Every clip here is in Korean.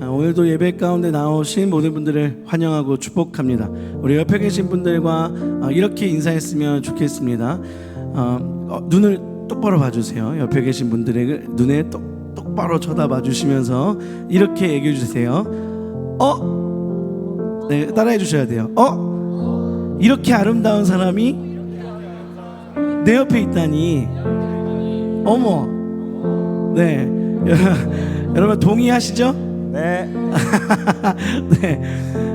오늘도 예배 가운데 나오신 모든 분들을 환영하고 축복합니다. 우리 옆에 계신 분들과 이렇게 인사했으면 좋겠습니다. 눈을 똑바로 봐주세요. 옆에 계신 분들의 눈에 똑바로 쳐다봐 주시면서 이렇게 얘기해 주세요. 네, 따라해 주셔야 돼요. 이렇게 아름다운 사람이 내 옆에 있다니. 어머. 네. 여러분 동의하시죠? 네. 네.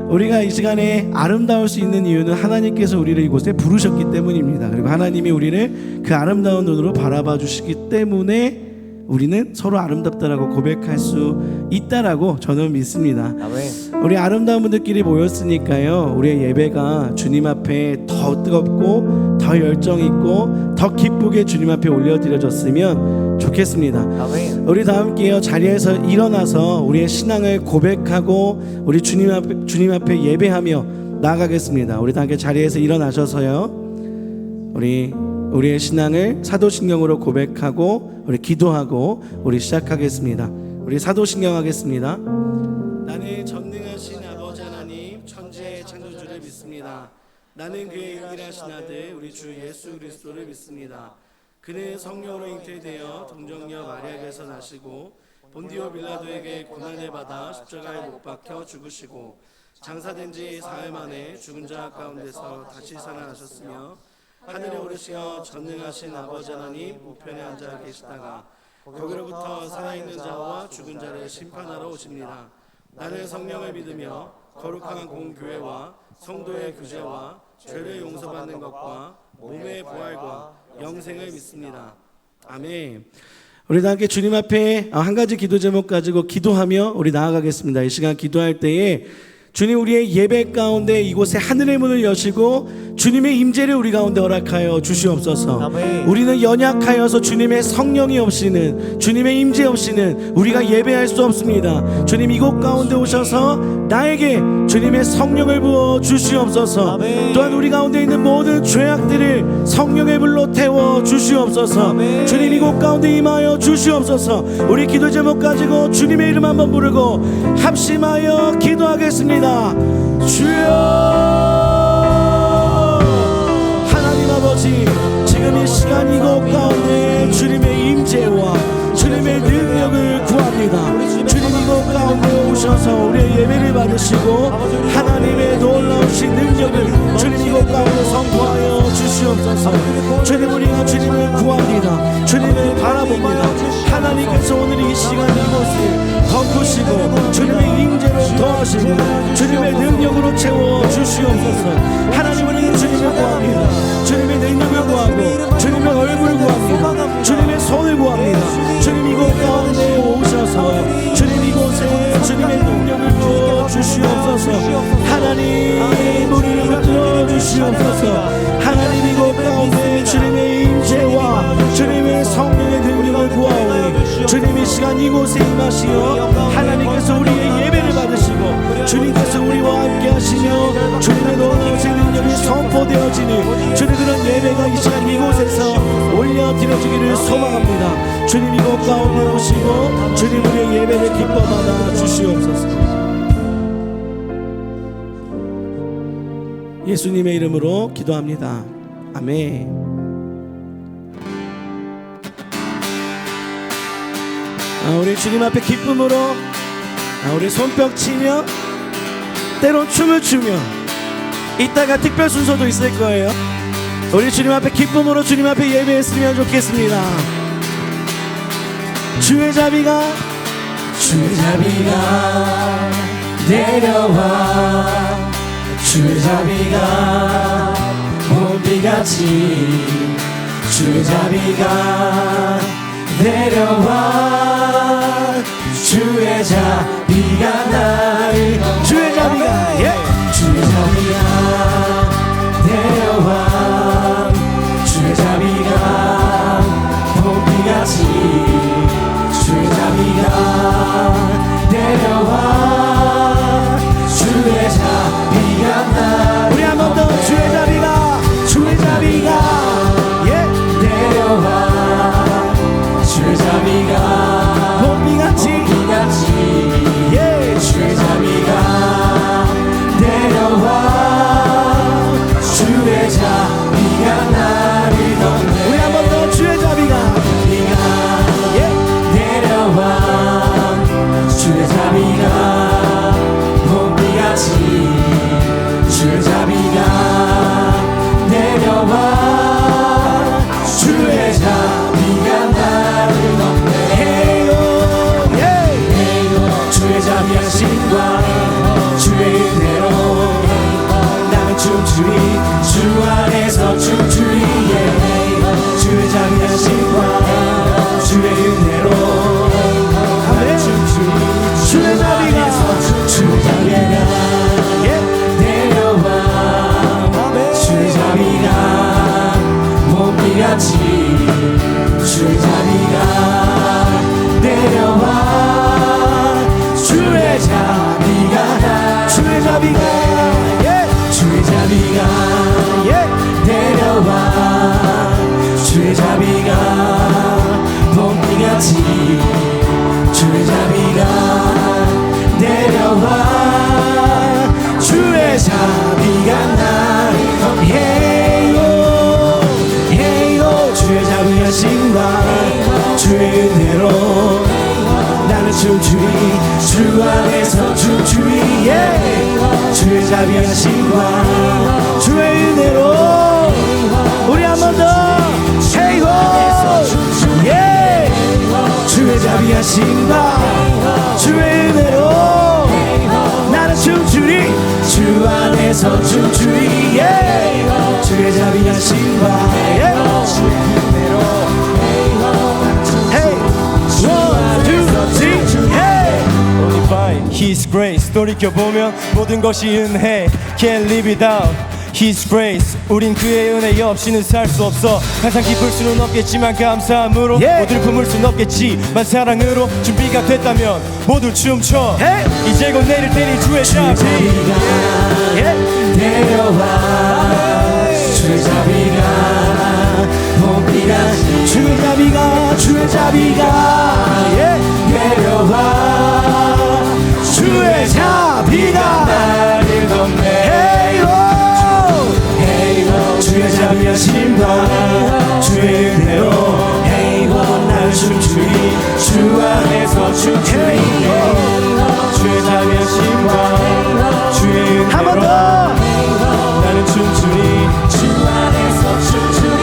우리가 이 시간에 아름다울 수 있는 이유는 하나님께서 우리를 이곳에 부르셨기 때문입니다. 그리고 하나님이 우리를 그 아름다운 눈으로 바라봐 주시기 때문에 우리는 서로 아름답다라고 고백할 수 있다라고 저는 믿습니다. 아멘. 우리 아름다운 분들끼리 모였으니까요, 우리의 예배가 주님 앞에 더 뜨겁고 더 열정 있고 더 기쁘게 주님 앞에 올려드려졌으면 좋겠습니다. 아멘. 우리 다 함께요, 자리에서 일어나서 우리의 신앙을 고백하고 우리 주님 앞에 예배하며 나아가겠습니다. 우리 다 함께 자리에서 일어나셔서요, 우리의 신앙을 사도신경으로 고백하고 우리 기도하고 우리 시작하겠습니다. 우리 사도신경 하겠습니다. 나는 전능하신 아버지 하나님 천지의 창조주를 믿습니다. 나는 그의 유일하신 아들 우리 주 예수 그리스도를 믿습니다. 그는 성령으로 잉태되어 동정녀 마리아에게서 나시고 본디오 빌라도에게 고난을 받아 십자가에 못 박혀 죽으시고 장사된 지 사흘 만에 죽은 자 가운데서 다시 살아나셨으며 하늘에 오르시어 전능하신 아버지 하나님 우편에 앉아 계시다가 거기로부터 살아있는 자와 죽은 자를 심판하러 오십니다. 나는 성령을 믿으며 거룩한 공교회와 성도의 교제와 죄를 용서받는 것과 몸의 부활과 영생을 믿습니다. 아멘. 우리 다 함께 주님 앞에 한 가지 기도 제목 가지고 기도하며 우리 나아가겠습니다. 이 시간 기도할 때에 주님, 우리의 예배 가운데 이곳에 하늘의 문을 여시고 주님의 임재를 우리 가운데 허락하여 주시옵소서. 아멘. 우리는 연약하여서 주님의 성령이 없이는, 주님의 임재 없이는 우리가 예배할 수 없습니다. 주님, 이곳 가운데 오셔서 나에게 주님의 성령을 부어 주시옵소서. 아멘. 또한 우리 가운데 있는 모든 죄악들을 성령의 불로 태워 주시옵소서. 아멘. 주님, 이곳 가운데 임하여 주시옵소서. 우리 기도 제목 가지고 주님의 이름 한번 부르고 합심하여 기도하겠습니다. 주여, 하나님 아버지, 지금 이 시간 이곳 가운데 주님의 임재와 주님의 능력을 구합니다. 주님, 이곳 가운데 오셔서 우리의 예배를 받으시고 하나님의 놀라우신 능력을 주님 이곳 가운데 선포하여 주시옵소서. 주님, 우리가 주님을 구합니다. 주님을 바라봅니다. 하나님께서 오늘 이 시간 이곳을 덮으시고 주님의 임재로 더하시고 주님의 능력으로 채워 주시옵소서. 하나님, 우리는 주님을 구합니다. 주님의 능력을 구하고 주님의 얼굴을 구합니다. 주님의 손을 구합니다. 주님, 이곳 가운데 오셔서 주님 이곳에 주님의 능력을 부어 주시옵소서. 하나님, 우리를 붙들어 주시옵소서. 하나님, 이곳 가운데 주님의 임재와 주님의 성령의 능력을 구하오니 주님 이 시간 이곳에 임하시어 하나님께서 우리의 예배를 받으시고 주님께서 우리와 함께 하시며 주님의 놀라우신 능력이 선포되어지니 주님, 그런 예배가 이 시간 이곳에서 올려드려지기를 소망합니다. 주님, 이곳 가운데 오시고 주님, 우리의 예배를 기뻐받아 주시옵소서. 예수님의 이름으로 기도합니다. 아멘. 우리 주님 앞에 기쁨으로 우리 손뼉 치며 때론 춤을 추며 이따가 특별 순서도 있을 거예요. 우리 주님 앞에 기쁨으로 주님 앞에 예배했으면 좋겠습니다. 주의 자비가 내려와 주의 자비가 봄비같이 주의 자비가 내려와 주의 자비가 나의 주의 자비가 주의 자비가 내려와 주의 자비가 봄비같이 주의 자비가 내려와 주의 자비가 나 우리 한 번 더 주의 자비가 내려와 주의 자비가 봄비같이 봄비같이 자비가 봄비같이 주의 자비가 내려와 주의 자비가 나를 덮네 주의 자비하심과 주의 은혜로 나는 춤추리 주 안에서 춤추리 주의 자비하심과 주의 은혜로 나는 춤추리 주 안에서 주의 자비가 내려와 주의 자비가 봄비같이 주의 자비가 내려와 주의 자비가 주의 자비가 주의 자비가 내려와 주의 자비가 봄비같이 주의 자비가 내려와 주의 자비가 나를 덮해요 주의 자비하심과 주의 은혜로 나는 춤추리 주 안에서 춤추리 주의 자비하심과 주의 은혜로 우리 한 번 더 헤이호 주의 자비하심과 주의 은혜로 나는 춤추리 주 안에서 춤추리 주의 자비하심과 주의 은혜로 His grace 돌이켜보면 모든 것이 은혜 Can't live without His grace 우린 그의 은혜 없이는 살 수 없어 항상 기쁠 수는 없겠지만 감사함으로 모두를 품을 수는 없겠지만 사랑으로 준비가 됐다면 모두 춤춰 이제 곧 내릴 테니 주의 자비 내려와 주의 자비가 봄비같이 주의 자비가 주의 자비가 내려와 주의 자비가 나를 덮네 주의 자비하심과 주의 은혜로 나를 춤추리 주 안에서 춤추리 주의 자비하심과 주의 은혜로 나는 춤추리 주 안에서 춤추리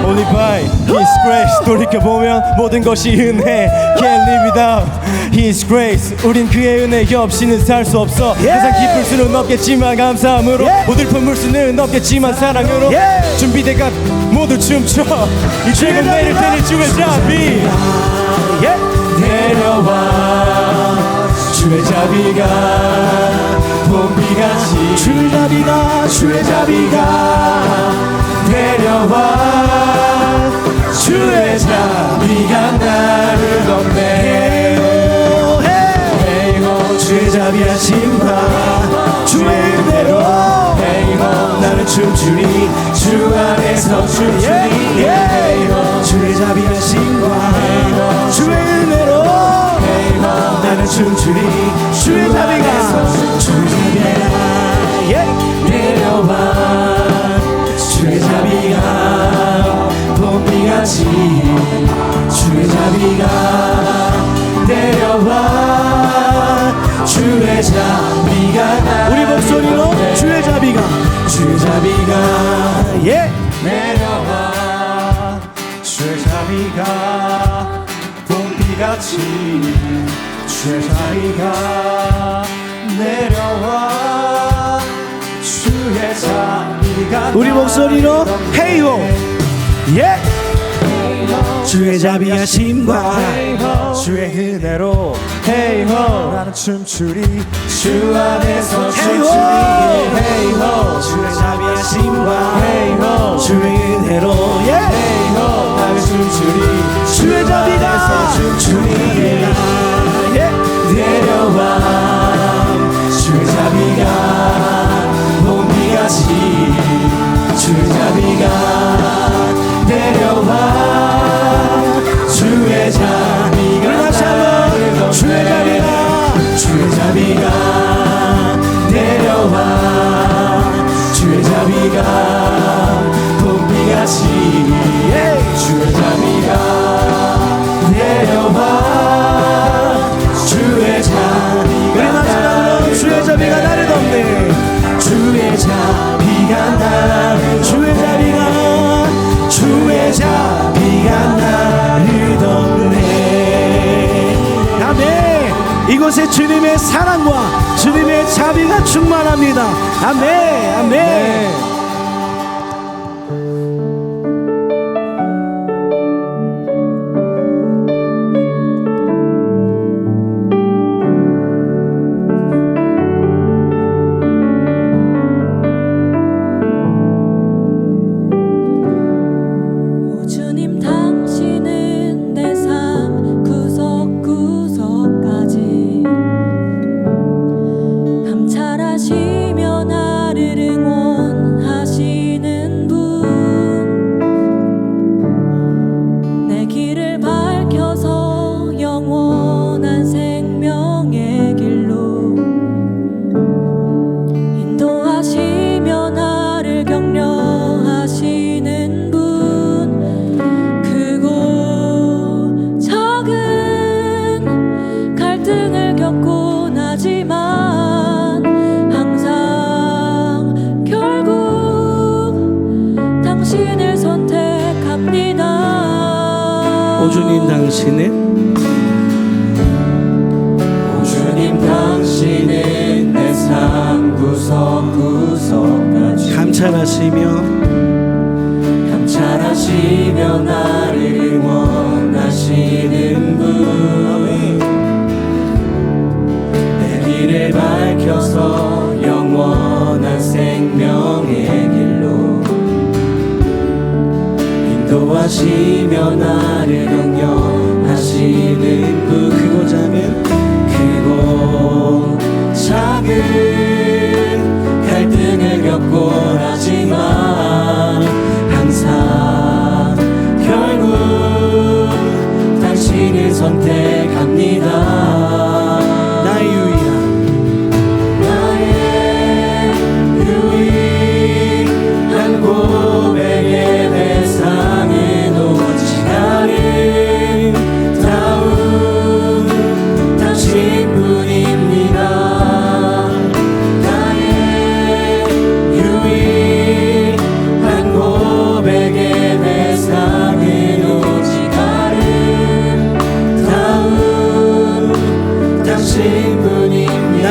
Only by His grace 돌이켜보면 모든 것이 은혜 Can't live without His grace 우린 그의 은혜 없이는 살 수 없어 항상 기쁠 수는 없겠지만 감사함으로 모두를 품을 수는 없겠지만 사랑으로 준비돼가 모두 춤춰 이제 곧 내릴 테니 주의 자비 내려와 주의 자비가 봄비같이 주의 자비가 주의 자비가 내려와 주의 자비가 나를 덮네 주의 자비하심과 주의 은혜로 나는 춤추리 주 안에서 춤추리 주의 자비하심과 주의 은혜로 나는 춤추리 주의 자비가 내려와 주의 자비가 봄비같이 주의 자비가 내려와 주의 자비가 우리 목소리로 주의 자비가 주의 자비가 내려와 주의 자비가 봄비같이 주의 자비가 내려와 주의 자비가 우리 목소리로 헤이호 주의 자비하심과 주의 은혜로 나는 춤추리 주 안에서 춤추리 주의 자비하심과 주의 은혜로 나는 춤추리 주의 자비가 춤추리 내려와 주의 자비가 봄비같이 주의 자비가 내려와 주의 자비가 나를 주의 자비가 주의 자비가 내려와 주의 자비가 봄비같이 주의 자비가 내려와 주의 자비가 이곳에 주님의 사랑과 주님의 자비가 충만합니다. 아멘. 아멘. 주님 당신은 내 삶 구석구석까지 감찰하시며 나를 응원하시는 분 내 길을 밝혀서 영원한 생명의 길로 인도하시며 나를 격려하시는 분 갈등을 겪곤 하지만 항상 결국 당신을 선택합니다. 오 주님 당신은 오 주님 당신은 내 삶 구석구석까지 감찰하시며 나를 응원하시는 분 내 길을 밝혀서 영원한 생명의 길로 인도하시며 나를 격려하시는 분 크고 작은 갈등을 겪곤 하지만 항상 결국 당신을 선택합니다. 나의 유일한 고백의 대상은 오직 아름다운 당신뿐입니다. 나의 유일한 고백의 대상은 오직 아름다운 당신뿐입니다.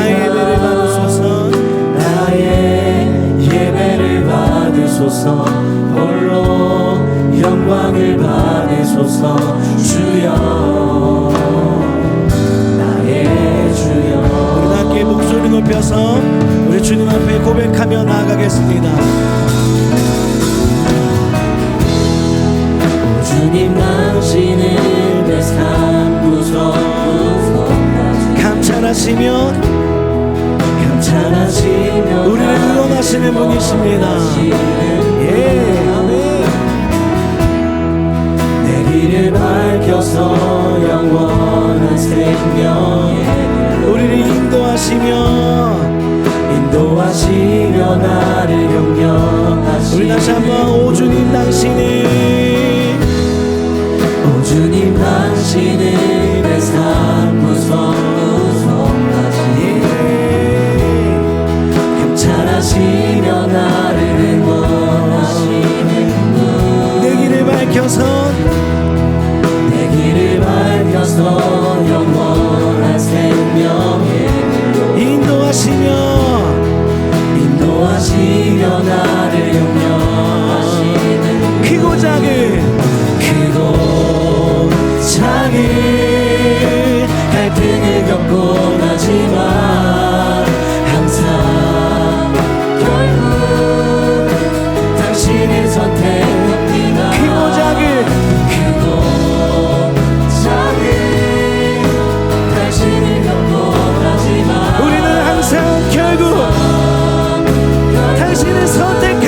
나의 예배를 받으소서. 홀로 영광을 받으소서. 주여 나의 주여. 우리 함께 목소리 높여서 우리 주님 앞에 고백하며 나아가겠습니다. 오 주님 당신은 내 삶 구석구석까지 감찰하시며 우리를 응원하시는 분이십니다. 예. 내 길을 밝혀서 영원한 생명의 우리를 인도하시며 나를 격려하시는 우리 다시 한번 오 주님 당신은 오 주님 당신은 내 삶 구석구석까지 감찰하시며 나를 응원하시는 분 내 길을 밝혀서 영원한 생명의 인도하시며 나를 격려하시는 크고 작은 갈등을 겪곤 하지만 항상 결국 당신을 선택합니다. 크고 작은 당신을 겪곤 하지만 우리는 항상 결국 당신을 선택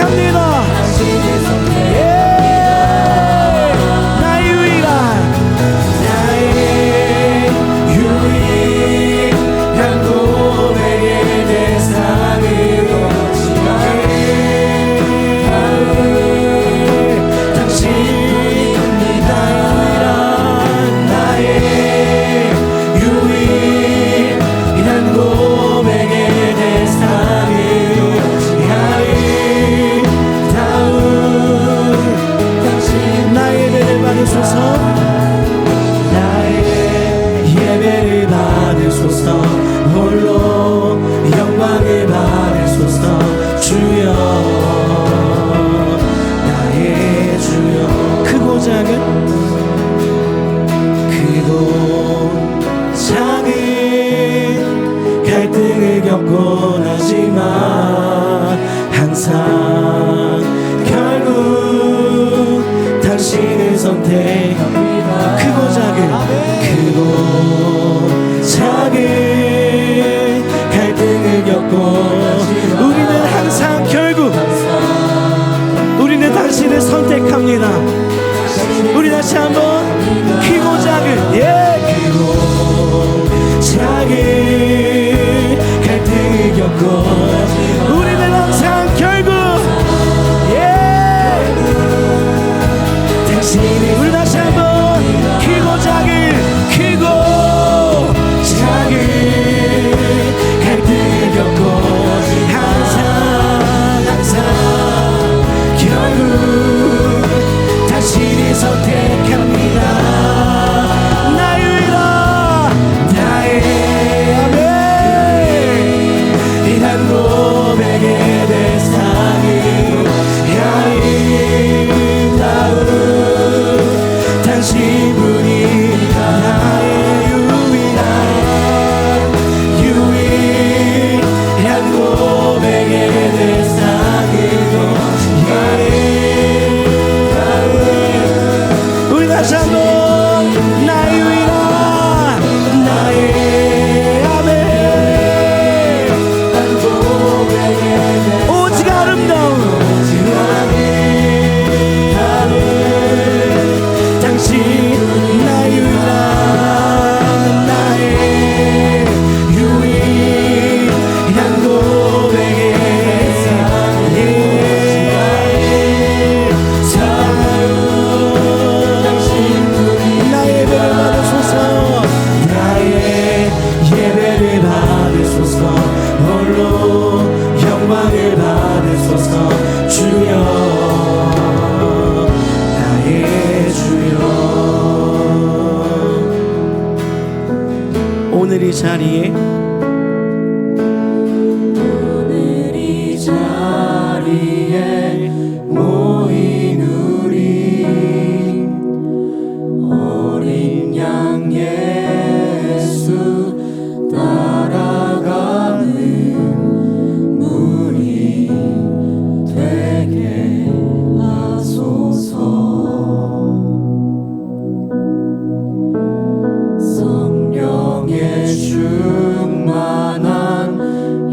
우리는 항상 결국 우리 다시 한번 크고 작은 크고 작은 갈등을 겪고 항상 결국 당신이 선택합니다. 나의 위로 나의 아멘 이란 고백의 대상이고 아름다운 당신뿐이 나의 유일한 고백의 대상이고 우리 다시 한번 나의 유일한 나의 아멘 오직 아름다운 당신 나의 유일한 나의 유일한 고백의 나의 예배를 받으소서 나의 예배를 받으소서 홀로 영광을 받으소서 주여 나의 주여 오늘 이 자리에 모인 우리 어린 양 예수 따라가는 무리 되게 하소서. 성령의 충만한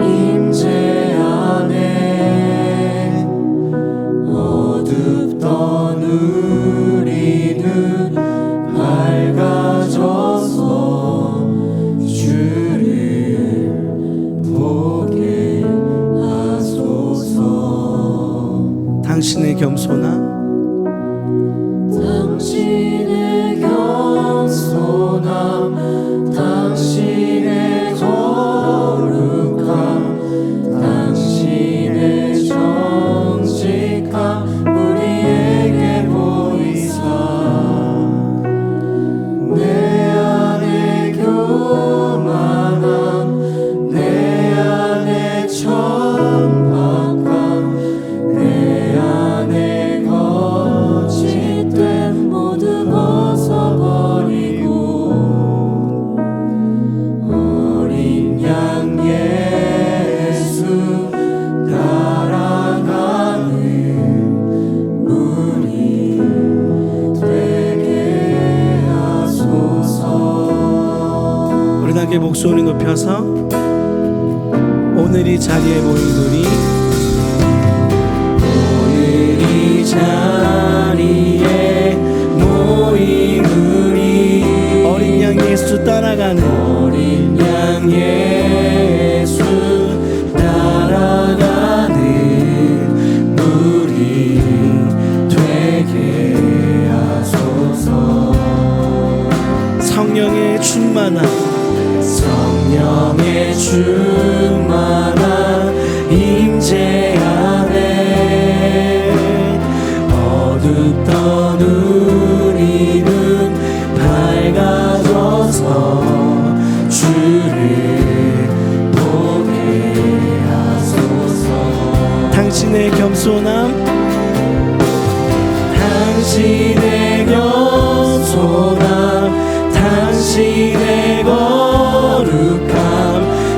임재 안에 어둡던 우리는 밝아져서 주를 보게 하소서. 당신의 겸손함 당신의 겸손함 당신의 거룩함 당신의 정직함 우리에게 보이사 내 안에 교만함 내 안에 천박함 내 안에 거짓된 모두 벗어버리고 어린 양 예수 따라가는 우리 되게 하소서. 우리 다 함께 목소리 높여서 오늘 이 자리에 모인 우리 오늘 이 자리에 모인 우리 어린 양 예수 따라가는 어린 양 예수 따라가는 우리 되게 하소서. 성령의 충만함 성령의 충만한 임재 안에 어둡던 우리는 밝아져서 주를 보게 하소서. 당신의 겸손함 당신의 겸손함 당신의 거룩함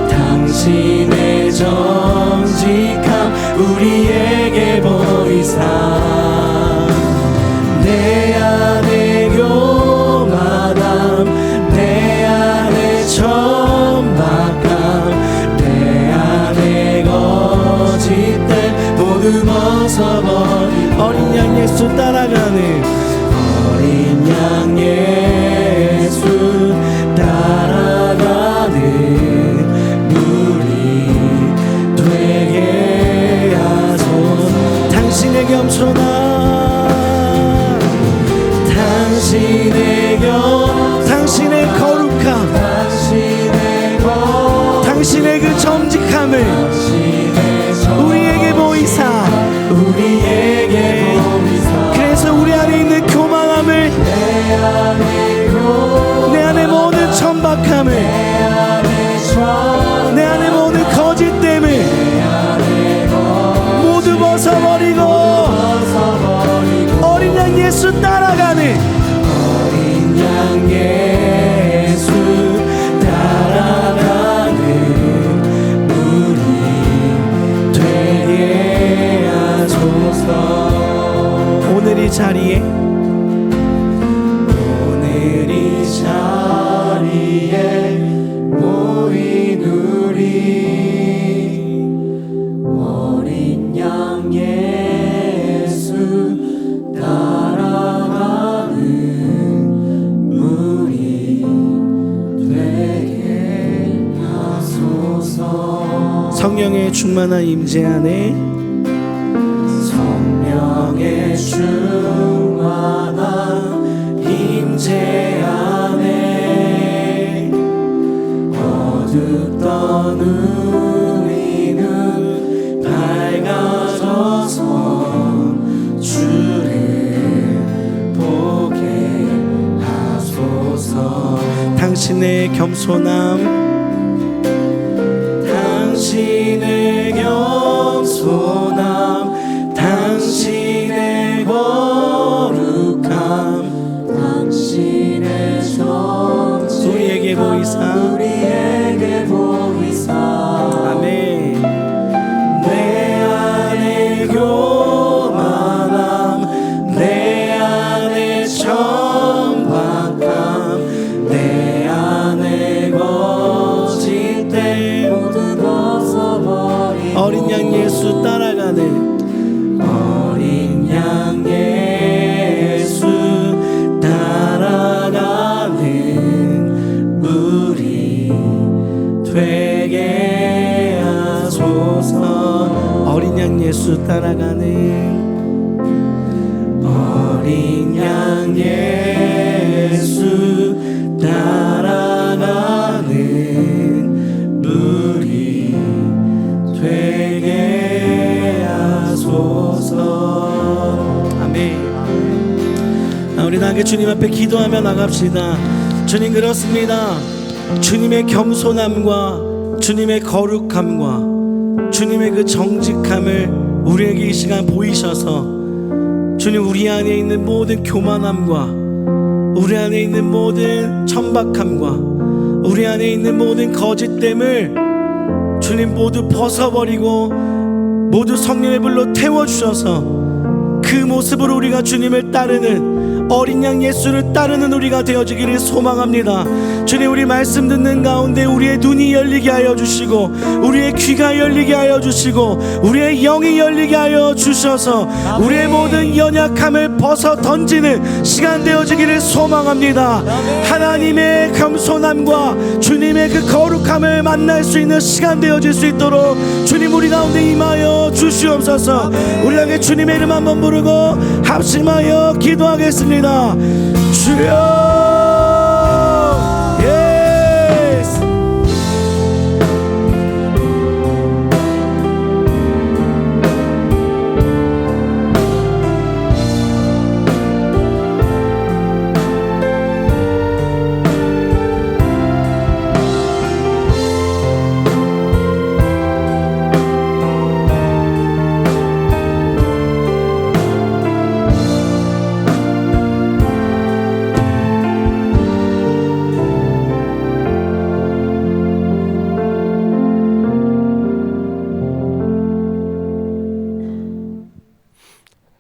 당신의 정직함 우리에게 보이사 내 안에 교만함 내 안에 천박함 내 안에 거짓됨 모두 벗어버린 어린 양 예수 따라가는 어린 양 예수 따라가는 우리 겸손함 당신의 거룩함 당신의 그 정직함을 우리에게 보이사 그래서 우리 안에 있는 교만함을 내 안에 모든 천박함을 내 안에 모든 거짓됨을 모두 벗어버리고 어린 양 예수 따라가는 어린 양 예수 따라가는 우리 되게 하소서. 오늘 이 자리에 모인 우리 어린 양 예수 따라가는 우리 되게 하소서. 성령의 충만한 임재 안에 성령의 충만한 임재 안에 어둡던 우리는 밝아져서 주를 보게 하소서. 당신의 겸손함 당신의 거룩함 당신의 정직 우리에게 보이사 아멘. 내 안에 교만함 내 안에 천박함 내 안에 거짓됨 모두 벗어버리고 어린 양 예수 따라가네 어린 양 예수 따라가는 우리 되게 하소서. 어린 양 예수 따라가는 어린 양 예수 따라가는 우리 되게 하소서. 아멘. 우리 함께 주님 앞에 기도하며 나갑시다. 주님, 그렇습니다. 주님의 겸손함과 주님의 거룩함과 주님의 그 정직함을 우리에게 이 시간 보이셔서 주님, 우리 안에 있는 모든 교만함과 우리 안에 있는 모든 천박함과 우리 안에 있는 모든 거짓됨을 주님 모두 벗어버리고 모두 성령의 불로 태워주셔서 그 모습으로 우리가 주님을 따르는 어린 양 예수를 따르는 우리가 되어지기를 소망합니다. 주님, 우리 말씀 듣는 가운데 우리의 눈이 열리게 하여 주시고 우리의 귀가 열리게 하여 주시고 우리의 영이 열리게 하여 주셔서 우리의 모든 연약함을 벗어 던지는 시간 되어지기를 소망합니다. 하나님의 겸손함과 주님의 그 거룩함을 만날 수 있는 시간 되어질 수 있도록 주님 우리 가운데 임하여 주시옵소서. 우리 함께 주님의 이름 한번 부르고 합심하여 기도하겠습니다. 주여, 예스.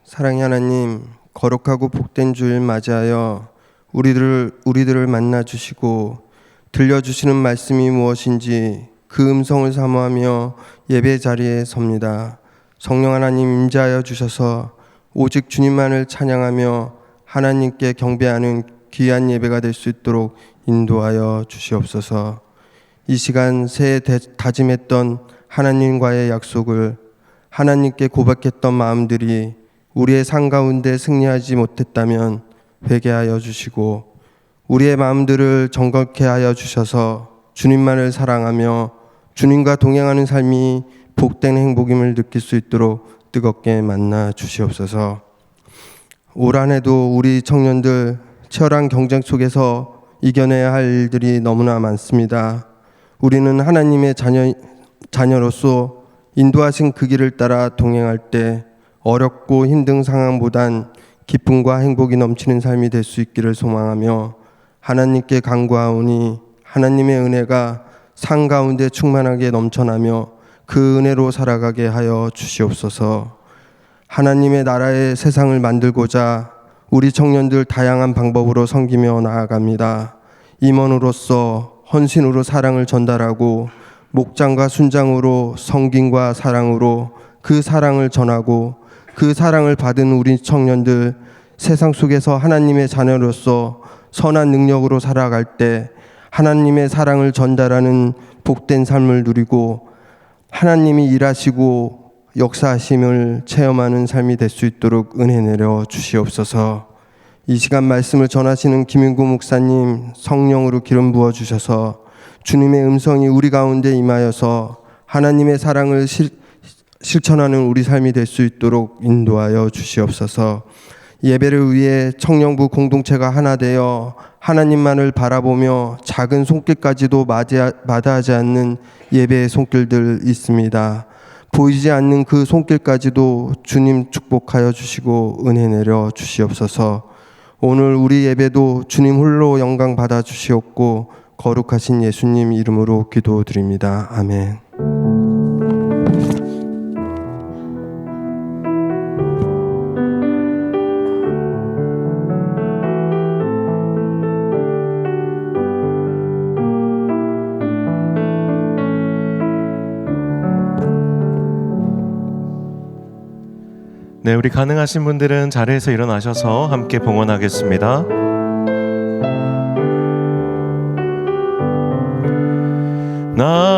사랑의 하나님, 거룩하고 복된 주일 맞이하여 우리들을 만나 주시고 들려주시는 말씀이 무엇인지 그 음성을 사모하며 예배 자리에 섭니다. 성령 하나님 임재하여 주셔서 오직 주님만을 찬양하며 하나님께 경배하는 귀한 예배가 될 수 있도록 인도하여 주시옵소서. 이 시간 새해 다짐했던 하나님과의 약속을 하나님께 고백했던 마음들이 우리의 삶 가운데 승리하지 못했다면 회개하여 주시고 우리의 마음들을 정결케 하여 주셔서 주님만을 사랑하며 주님과 동행하는 삶이 복된 행복임을 느낄 수 있도록 뜨겁게 만나 주시옵소서. 올 한 해도 우리 청년들 치열한 경쟁 속에서 이겨내야 할 일들이 너무나 많습니다. 우리는 하나님의 자녀로서 인도하신 그 길을 따라 동행할 때 어렵고 힘든 상황보단 기쁨과 행복이 넘치는 삶이 될 수 있기를 소망하며 하나님께 간구하오니 하나님의 은혜가 상 가운데 충만하게 넘쳐나며 그 은혜로 살아가게 하여 주시옵소서. 하나님의 나라의 세상을 만들고자 우리 청년들 다양한 방법으로 섬기며 나아갑니다. 임원으로서 헌신으로 사랑을 전달하고 목장과 순장으로 성김과 사랑으로 그 사랑을 전하고 그 사랑을 받은 우리 청년들 세상 속에서 하나님의 자녀로서 선한 능력으로 살아갈 때 하나님의 사랑을 전달하는 복된 삶을 누리고 하나님이 일하시고 역사하심을 체험하는 삶이 될 수 있도록 은혜 내려 주시옵소서. 이 시간 말씀을 전하시는 김인구 목사님 성령으로 기름 부어 주셔서 주님의 음성이 우리 가운데 임하여서 하나님의 사랑을 실천하는 우리 삶이 될 수 있도록 인도하여 주시옵소서. 예배를 위해 청년부 공동체가 하나 되어 하나님만을 바라보며 작은 손길까지도 마다하지 않는 예배의 손길들 있습니다. 보이지 않는 그 손길까지도 주님 축복하여 주시고 은혜 내려 주시옵소서. 오늘 우리 예배도 주님 홀로 영광 받아 주시옵고 거룩하신 예수님 이름으로 기도드립니다. 아멘. 네, 우리 가능하신 분들은 자리에서 일어나셔서 함께 봉헌하겠습니다.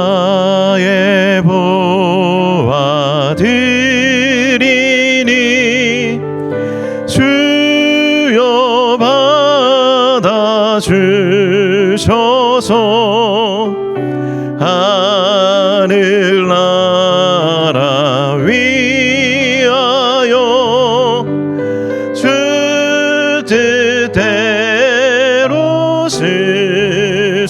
나의 보아 드리니 주여 받아 주셔서 하늘 나라 위하여 주 뜻대로 쓰소서.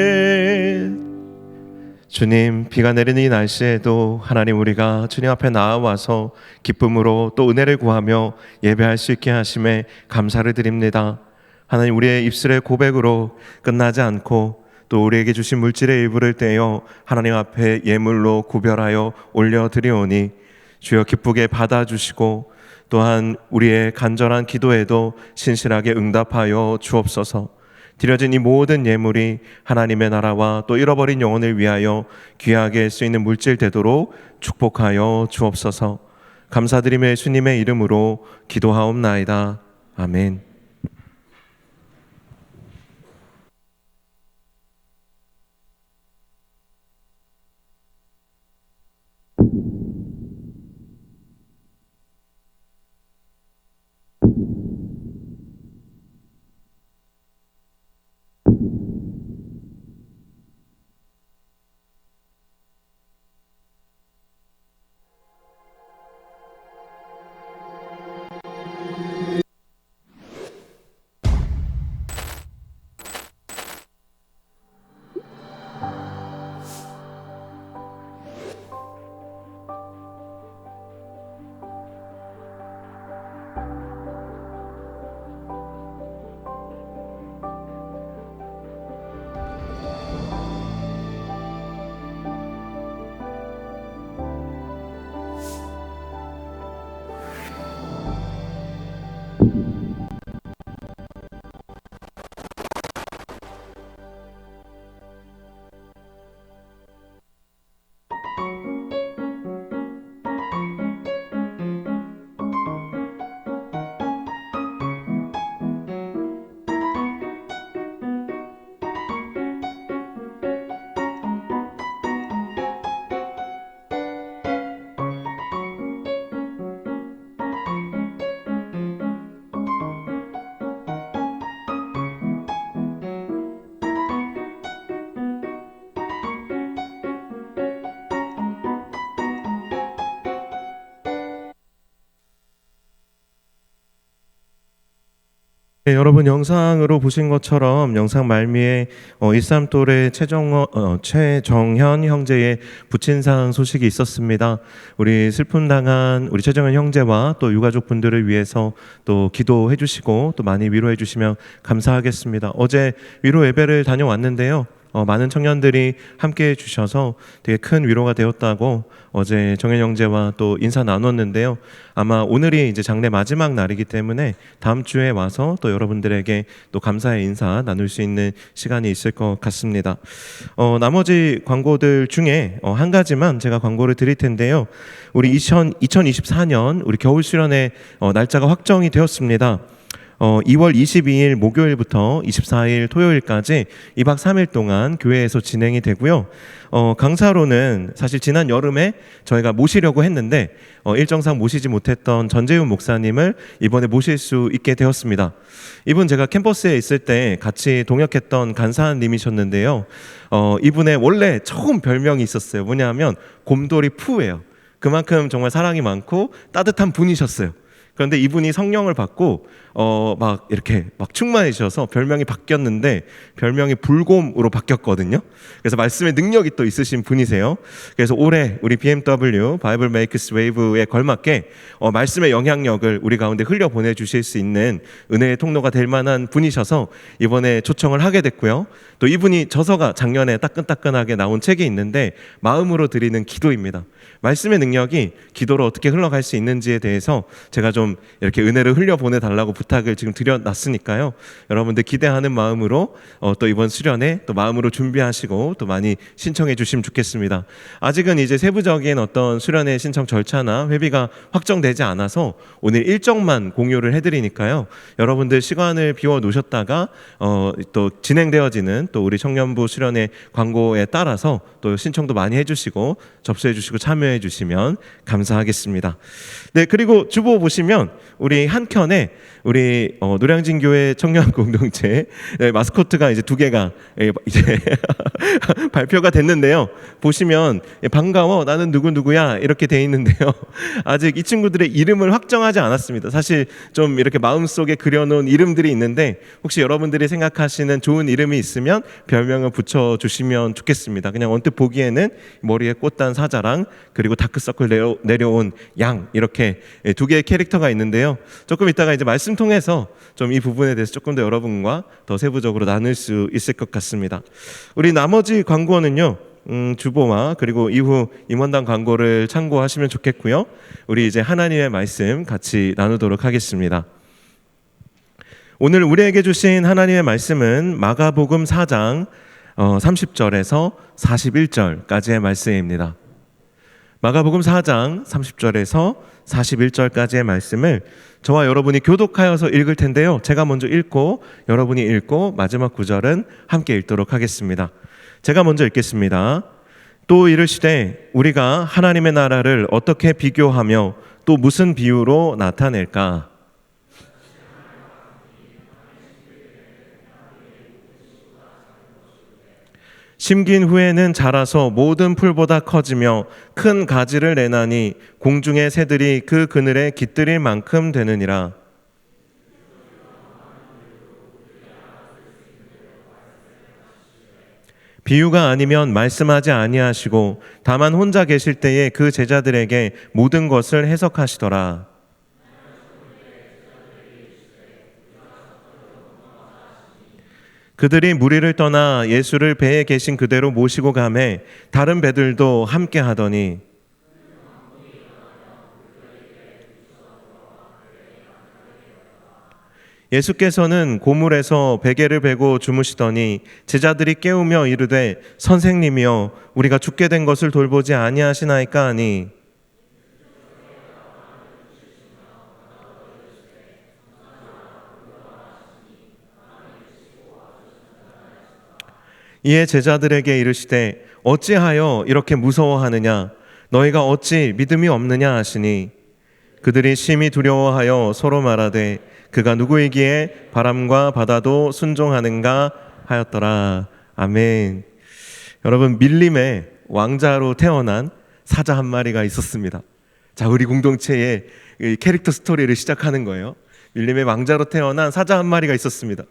아멘. 주님, 비가 내리는 이 날씨에도 하나님 우리가 주님 앞에 나와서 기쁨으로 또 은혜를 구하며 예배할 수 있게 하심에 감사를 드립니다. 하나님, 우리의 입술의 고백으로 끝나지 않고 또 우리에게 주신 물질의 일부를 떼어 하나님 앞에 예물로 구별하여 올려드리오니 주여 기쁘게 받아주시고 또한 우리의 간절한 기도에도 신실하게 응답하여 주옵소서. 드려진 이 모든 예물이 하나님의 나라와 또 잃어버린 영혼을 위하여 귀하게 쓰이는 물질 되도록 축복하여 주옵소서. 감사드리며 예수님의 이름으로 기도하옵나이다. 아멘. 네, 여러분 영상으로 보신 것처럼 영상 말미에 13돌의 최정현 형제의 부친상 소식이 있었습니다. 우리 슬픔 당한 우리 최정현 형제와 또 유가족 분들을 위해서 또 기도해 주시고 또 많이 위로해 주시면 감사하겠습니다. 어제 위로 예배를 다녀왔는데요. 많은 청년들이 함께 해주셔서 되게 큰 위로가 되었다고 어제 정현 형제와 또 인사 나눴는데요. 아마 오늘이 이제 장례 마지막 날이기 때문에 다음 주에 와서 또 여러분들에게 또 감사의 인사 나눌 수 있는 시간이 있을 것 같습니다. 나머지 광고들 중에 한 가지만 제가 광고를 드릴 텐데요. 우리 2024년 우리 겨울 수련회 날짜가 확정이 되었습니다. 2월 22일 목요일부터 24일 토요일까지 2박 3일 동안 교회에서 진행이 되고요. 강사로는 사실 지난 여름에 저희가 모시려고 했는데 일정상 모시지 못했던 전재훈 목사님을 이번에 모실 수 있게 되었습니다. 이분 제가 캠퍼스에 있을 때 같이 동역했던 간사님이셨는데요. 이분의 원래 처음 별명이 있었어요. 뭐냐면 곰돌이 푸예요. 그만큼 정말 사랑이 많고 따뜻한 분이셨어요. 그런데 이분이 성령을 받고 막 이렇게 막 충만해지셔서 별명이 바뀌었는데 별명이 불곰으로 바뀌었거든요. 그래서 말씀의 능력이 또 있으신 분이세요. 그래서 올해 우리 BMW 바이블 메이크스 웨이브에 걸맞게 말씀의 영향력을 우리 가운데 흘려 보내주실 수 있는 은혜의 통로가 될 만한 분이셔서 이번에 초청을 하게 됐고요. 또 이분이 저서가 작년에 따끈따끈하게 나온 책이 있는데 마음으로 드리는 기도입니다. 말씀의 능력이 기도로 어떻게 흘러갈 수 있는지에 대해서 제가 좀 이렇게 은혜를 흘려 보내달라고 부탁을 지금 드려놨으니까요. 여러분들 기대하는 마음으로 또 이번 수련회 또 마음으로 준비하시고 또 많이 신청해 주시면 좋겠습니다. 아직은 이제 세부적인 어떤 수련회 신청 절차나 회비가 확정되지 않아서 오늘 일정만 공유를 해드리니까요. 여러분들 시간을 비워 놓으셨다가 또 진행되어지는 또 우리 청년부 수련회 광고에 따라서 또 신청도 많이 해주시고 접수해 주시고 참여해 주시면 감사하겠습니다. 네, 그리고 주보 보시면 우리 한켠에 우리 노량진교회 청년 공동체 마스코트가 이제 2개가 이제 발표가 됐는데요. 보시면 반가워 나는 누구야 이렇게 돼 있는데요. 아직 이 친구들의 이름을 확정하지 않았습니다. 사실 좀 이렇게 마음속에 그려놓은 이름들이 있는데 혹시 여러분들이 생각하시는 좋은 이름이 있으면 별명을 붙여주시면 좋겠습니다. 그냥 언뜻 보기에는 머리에 꽃단 사자랑 그리고 다크서클 내려온 양 이렇게 2개의 캐릭터가 있는데요. 조금 이따가 이제 말씀 통해서 좀 이 부분에 대해서 조금 더 여러분과 더 세부적으로 나눌 수 있을 것 같습니다. 우리 나머지 광고는요. 주보와 그리고 이후 임원단 광고를 참고하시면 좋겠고요. 우리 이제 하나님의 말씀 같이 나누도록 하겠습니다. 오늘 우리에게 주신 하나님의 말씀은 마가복음 4장 30절에서 41절까지의 말씀입니다. 마가복음 4장 30절에서 41절까지의 말씀을 저와 여러분이 교독하여서 읽을 텐데요. 제가 먼저 읽고 여러분이 읽고 마지막 구절은 함께 읽도록 하겠습니다. 제가 먼저 읽겠습니다. 또 이르시되 우리가 하나님의 나라를 어떻게 비교하며 또 무슨 비유로 나타낼까? 심긴 후에는 자라서 모든 풀보다 커지며 큰 가지를 내나니 공중의 새들이 그 그늘에 깃들일 만큼 되느니라. 비유가 아니면 말씀하지 아니하시고 다만 혼자 계실 때에 그 제자들에게 모든 것을 해석하시더라. 그들이 무리를 떠나 예수를 배에 계신 그대로 모시고 가매 다른 배들도 함께 하더니 예수께서는 고물에서 베개를 베고 주무시더니 제자들이 깨우며 이르되 선생님이여 우리가 죽게 된 것을 돌보지 아니하시나이까 하니 이에 제자들에게 이르시되 어찌하여 이렇게 무서워하느냐 너희가 어찌 믿음이 없느냐 하시니 그들이 심히 두려워하여 서로 말하되 그가 누구이기에 바람과 바다도 순종하는가 하였더라. 아멘. 여러분 밀림의 왕자로 태어난 사자 한 마리가 있었습니다. 자, 우리 공동체의 캐릭터 스토리를 시작하는 거예요. 밀림의 왕자로 태어난 사자 한 마리가 있었습니다.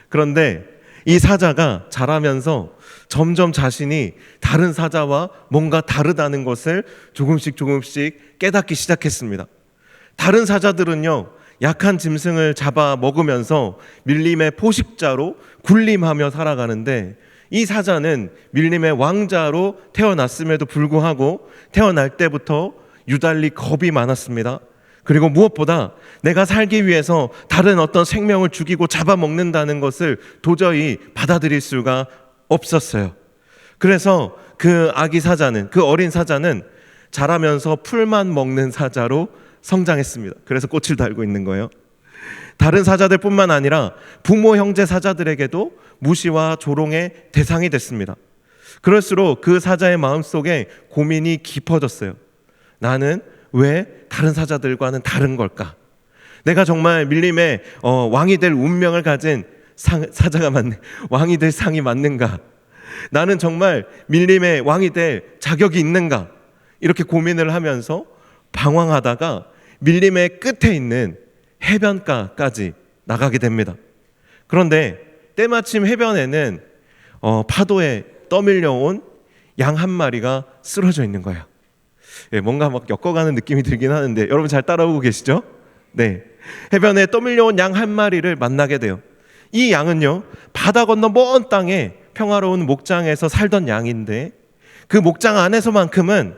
그런데 이 사자가 자라면서 점점 자신이 다른 사자와 뭔가 다르다는 것을 조금씩 깨닫기 시작했습니다. 다른 사자들은요, 약한 짐승을 잡아 먹으면서 밀림의 포식자로 군림하며 살아가는데, 이 사자는 밀림의 왕자로 태어났음에도 불구하고 태어날 때부터 유달리 겁이 많았습니다. 그리고 무엇보다 내가 살기 위해서 다른 어떤 생명을 죽이고 잡아먹는다는 것을 도저히 받아들일 수가 없었어요. 그래서 그 아기 사자는, 그 어린 사자는 자라면서 풀만 먹는 사자로 성장했습니다. 그래서 꽃을 달고 있는 거예요. 다른 사자들뿐만 아니라 부모 형제 사자들에게도 무시와 조롱의 대상이 됐습니다. 그럴수록 그 사자의 마음속에 고민이 깊어졌어요. 나는 왜 다른 사자들과는 다른 걸까? 내가 정말 밀림의 왕이 될 운명을 가진 사자가 맞네. 왕이 될 상이 맞는가? 나는 정말 밀림의 왕이 될 자격이 있는가? 이렇게 고민을 하면서 방황하다가 밀림의 끝에 있는 해변가까지 나가게 됩니다. 그런데 때마침 해변에는 파도에 떠밀려온 양 한 마리가 쓰러져 있는 거예요. 예, 뭔가 막 엮어가는 느낌이 들긴 하는데 여러분 잘 따라오고 계시죠? 네, 해변에 떠밀려온 양 한 마리를 만나게 돼요. 이 양은요, 바다 건너 먼 땅에 평화로운 목장에서 살던 양인데, 그 목장 안에서만큼은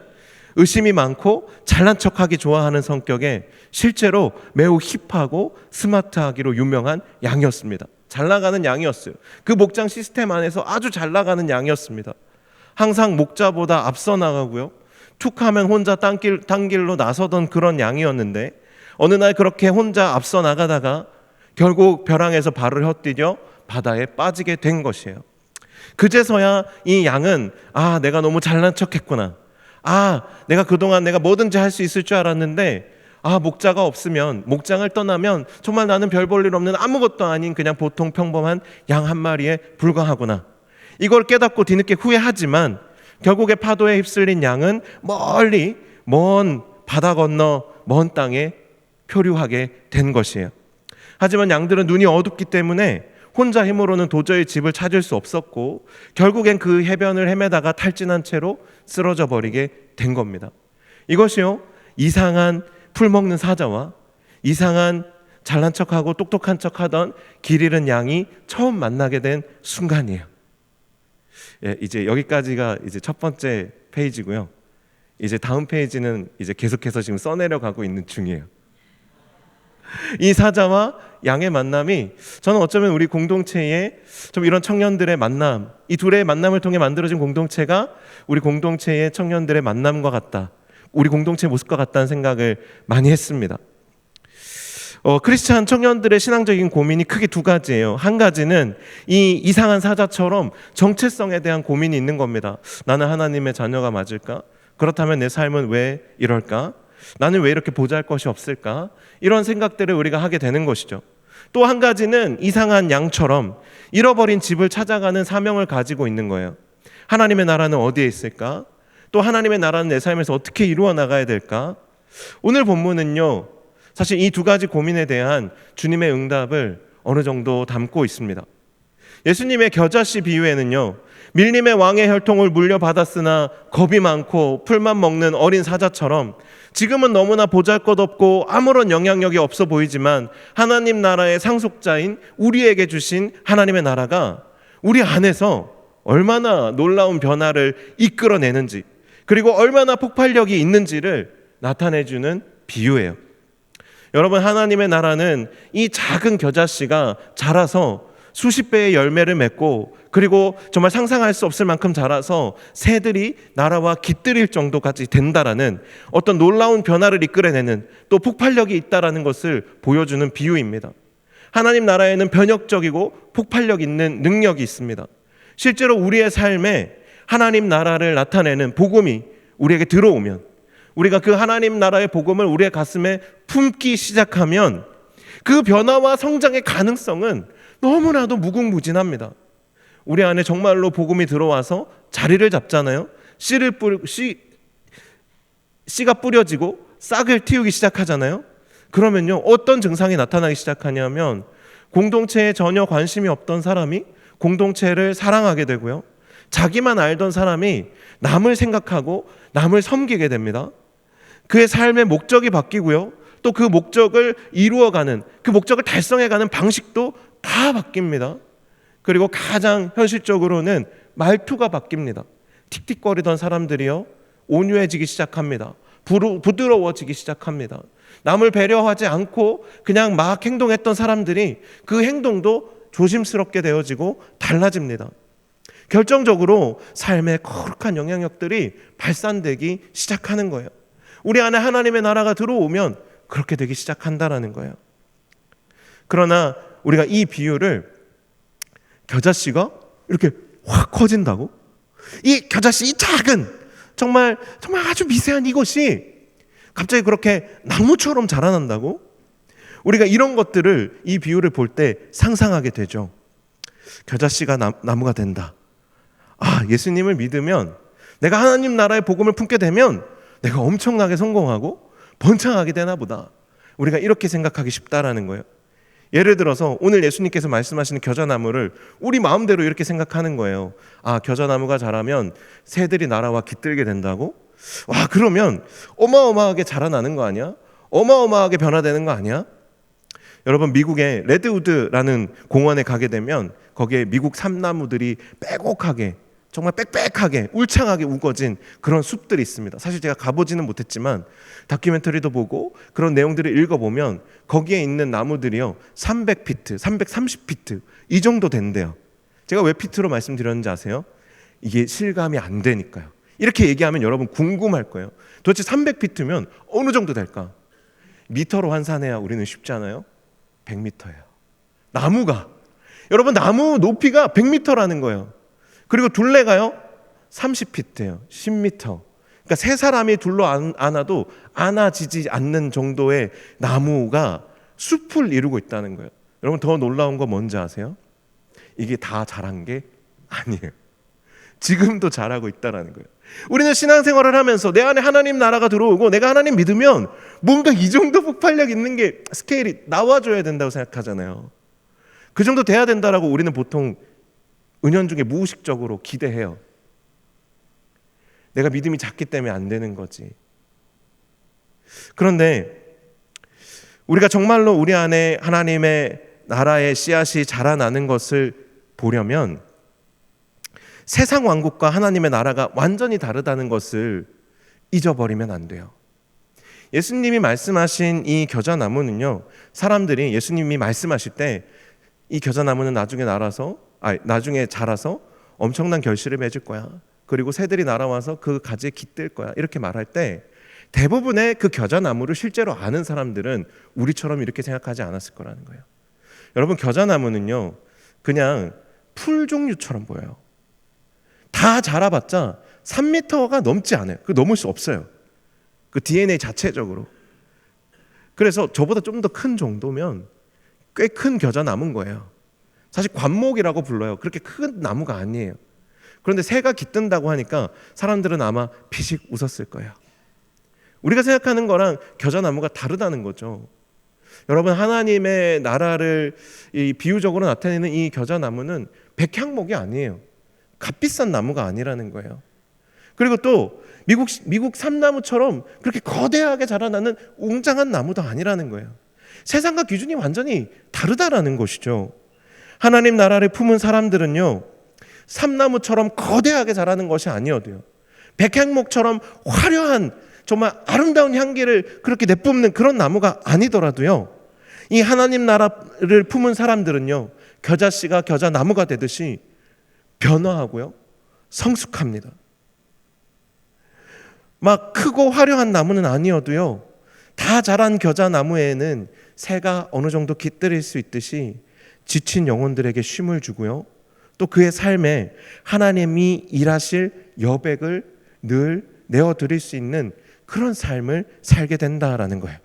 의심이 많고 잘난 척하기 좋아하는 성격에 실제로 매우 힙하고 스마트하기로 유명한 양이었습니다. 잘 나가는 양이었어요. 그 목장 시스템 안에서 아주 잘 나가는 양이었습니다. 항상 목자보다 앞서 나가고요, 툭하면 혼자 딴 길로 나서던 그런 양이었는데, 어느 날 그렇게 혼자 앞서 나가다가 결국 벼랑에서 발을 헛디뎌 바다에 빠지게 된 것이에요. 그제서야 이 양은 내가 너무 잘난 척했구나. 내가 그동안 내가 뭐든지 할 수 있을 줄 알았는데 목자가 없으면, 목장을 떠나면 정말 나는 별 볼 일 없는 아무것도 아닌 그냥 보통 평범한 양 한 마리에 불과하구나. 이걸 깨닫고 뒤늦게 후회하지만 결국에 파도에 휩쓸린 양은 멀리 먼 바다 건너 먼 땅에 표류하게 된 것이에요. 하지만 양들은 눈이 어둡기 때문에 혼자 힘으로는 도저히 집을 찾을 수 없었고, 결국엔 그 해변을 헤매다가 탈진한 채로 쓰러져 버리게 된 겁니다. 이것이요, 이상한 풀 먹는 사자와 이상한 잘난 척하고 똑똑한 척하던 길 잃은 양이 처음 만나게 된 순간이에요. 예, 이제 여기까지가 이제 첫 번째 페이지고요. 이제 다음 페이지는 이제 계속해서 지금 써내려가고 있는 중이에요. 이 사자와 양의 만남이 저는 어쩌면 우리 공동체의 좀 이런 청년들의 만남, 이 둘의 만남을 통해 만들어진 공동체가 우리 공동체의 청년들의 만남과 같다, 우리 공동체의 모습과 같다는 생각을 많이 했습니다. 크리스찬 청년들의 신앙적인 고민이 크게 두 가지예요. 한 가지는 이 이상한 사자처럼 정체성에 대한 고민이 있는 겁니다. 나는 하나님의 자녀가 맞을까? 그렇다면 내 삶은 왜 이럴까? 나는 왜 이렇게 보잘것이 없을까? 이런 생각들을 우리가 하게 되는 것이죠. 또 한 가지는 이상한 양처럼 잃어버린 집을 찾아가는 사명을 가지고 있는 거예요. 하나님의 나라는 어디에 있을까? 또 하나님의 나라는 내 삶에서 어떻게 이루어 나가야 될까? 오늘 본문은요, 사실 이 두 가지 고민에 대한 주님의 응답을 어느 정도 담고 있습니다. 예수님의 겨자씨 비유에는요, 밀림의 왕의 혈통을 물려받았으나 겁이 많고 풀만 먹는 어린 사자처럼 지금은 너무나 보잘것없고 아무런 영향력이 없어 보이지만 하나님 나라의 상속자인 우리에게 주신 하나님의 나라가 우리 안에서 얼마나 놀라운 변화를 이끌어내는지, 그리고 얼마나 폭발력이 있는지를 나타내주는 비유예요. 여러분, 하나님의 나라는 이 작은 겨자씨가 자라서 수십 배의 열매를 맺고, 그리고 정말 상상할 수 없을 만큼 자라서 새들이 날아와 깃들일 정도까지 된다라는 어떤 놀라운 변화를 이끌어내는, 또 폭발력이 있다라는 것을 보여주는 비유입니다. 하나님 나라에는 변혁적이고 폭발력 있는 능력이 있습니다. 실제로 우리의 삶에 하나님 나라를 나타내는 복음이 우리에게 들어오면, 우리가 그 하나님 나라의 복음을 우리의 가슴에 품기 시작하면 그 변화와 성장의 가능성은 너무나도 무궁무진합니다. 우리 안에 정말로 복음이 들어와서 자리를 잡잖아요. 씨가 뿌려지고 싹을 틔우기 시작하잖아요. 그러면요, 어떤 증상이 나타나기 시작하냐면 공동체에 전혀 관심이 없던 사람이 공동체를 사랑하게 되고요, 자기만 알던 사람이 남을 생각하고 남을 섬기게 됩니다. 그의 삶의 목적이 바뀌고요, 또 그 목적을 이루어가는, 그 목적을 달성해가는 방식도 다 바뀝니다. 그리고 가장 현실적으로는 말투가 바뀝니다. 틱틱거리던 사람들이요, 온유해지기 시작합니다. 부드러워지기 시작합니다. 남을 배려하지 않고 그냥 막 행동했던 사람들이 그 행동도 조심스럽게 되어지고 달라집니다. 결정적으로 삶의 거룩한 영향력들이 발산되기 시작하는 거예요. 우리 안에 하나님의 나라가 들어오면 그렇게 되기 시작한다라는 거예요. 그러나 우리가 이 비유를 겨자씨가 이렇게 확 커진다고? 이 겨자씨, 이 작은 정말 아주 미세한 이것이 갑자기 그렇게 나무처럼 자라난다고? 우리가 이런 것들을, 이 비유를 볼 때 상상하게 되죠. 겨자씨가 나무가 된다. 아, 예수님을 믿으면, 내가 하나님 나라의 복음을 품게 되면 내가 엄청나게 성공하고 번창하게 되나 보다. 우리가 이렇게 생각하기 쉽다라는 거예요. 예를 들어서 오늘 예수님께서 말씀하시는 겨자나무를 우리 마음대로 이렇게 생각하는 거예요. 아, 겨자나무가 자라면 새들이 날아와 깃들게 된다고? 와, 그러면 어마어마하게 자라나는 거 아니야? 어마어마하게 변화되는 거 아니야? 여러분, 미국의 레드우드라는 공원에 가게 되면 거기에 미국 삼나무들이 빼곡하게, 정말 빽빽하게 울창하게 우거진 그런 숲들이 있습니다. 사실 제가 가보지는 못했지만 다큐멘터리도 보고 그런 내용들을 읽어보면 거기에 있는 나무들이요 300피트, 330피트 이 정도 된대요. 제가 왜 피트로 말씀드렸는지 아세요? 이게 실감이 안 되니까요. 이렇게 얘기하면 여러분 궁금할 거예요. 도대체 300피트면 어느 정도 될까? 미터로 환산해야 우리는 쉽지 않아요? 100m예요. 나무가, 여러분 나무 높이가 100m라는 거예요. 그리고 둘레가요 30피트예요. 10m. 그러니까 세 사람이 둘러 안아도 안아지지 않는 정도의 나무가 숲을 이루고 있다는 거예요. 여러분, 더 놀라운 거 뭔지 아세요? 이게 다 자란 게 아니에요. 지금도 자라고 있다는 거예요. 우리는 신앙생활을 하면서 내 안에 하나님 나라가 들어오고 내가 하나님 믿으면 뭔가 이 정도 폭발력 있는 게 스케일이 나와줘야 된다고 생각하잖아요. 그 정도 돼야 된다라고 우리는 보통 은연중에 무의식적으로 기대해요. 내가 믿음이 작기 때문에 안 되는 거지. 그런데 우리가 정말로 우리 안에 하나님의 나라의 씨앗이 자라나는 것을 보려면 세상 왕국과 하나님의 나라가 완전히 다르다는 것을 잊어버리면 안 돼요. 예수님이 말씀하신 이 겨자나무는요, 사람들이 예수님이 말씀하실 때 이 겨자나무는 나중에 자라서 엄청난 결실을 맺을 거야. 그리고 새들이 날아와서 그 가지에 깃들 거야. 이렇게 말할 때 대부분의 그 겨자나무를 실제로 아는 사람들은 우리처럼 이렇게 생각하지 않았을 거라는 거예요. 여러분, 겨자나무는요 그냥 풀 종류처럼 보여요. 다 자라봤자 3m가 넘지 않아요. 그 넘을 수 없어요. 그 DNA 자체적으로. 그래서 저보다 좀 더 큰 정도면 꽤 큰 겨자나무인 거예요. 사실 관목이라고 불러요. 그렇게 큰 나무가 아니에요. 그런데 새가 깃든다고 하니까 사람들은 아마 피식 웃었을 거예요. 우리가 생각하는 거랑 겨자나무가 다르다는 거죠. 여러분, 하나님의 나라를 비유적으로 나타내는 이 겨자나무는 백향목이 아니에요. 값비싼 나무가 아니라는 거예요. 그리고 또 미국 삼나무처럼 그렇게 거대하게 자라나는 웅장한 나무도 아니라는 거예요. 세상과 기준이 완전히 다르다라는 것이죠. 하나님 나라를 품은 사람들은요, 삼나무처럼 거대하게 자라는 것이 아니어도요, 백향목처럼 화려한 정말 아름다운 향기를 그렇게 내뿜는 그런 나무가 아니더라도요, 이 하나님 나라를 품은 사람들은요, 겨자씨가 겨자나무가 되듯이 변화하고요, 성숙합니다. 막 크고 화려한 나무는 아니어도요, 다 자란 겨자나무에는 새가 어느 정도 깃들일 수 있듯이 지친 영혼들에게 쉼을 주고요, 또 그의 삶에 하나님이 일하실 여백을 늘 내어드릴 수 있는 그런 삶을 살게 된다라는 거예요.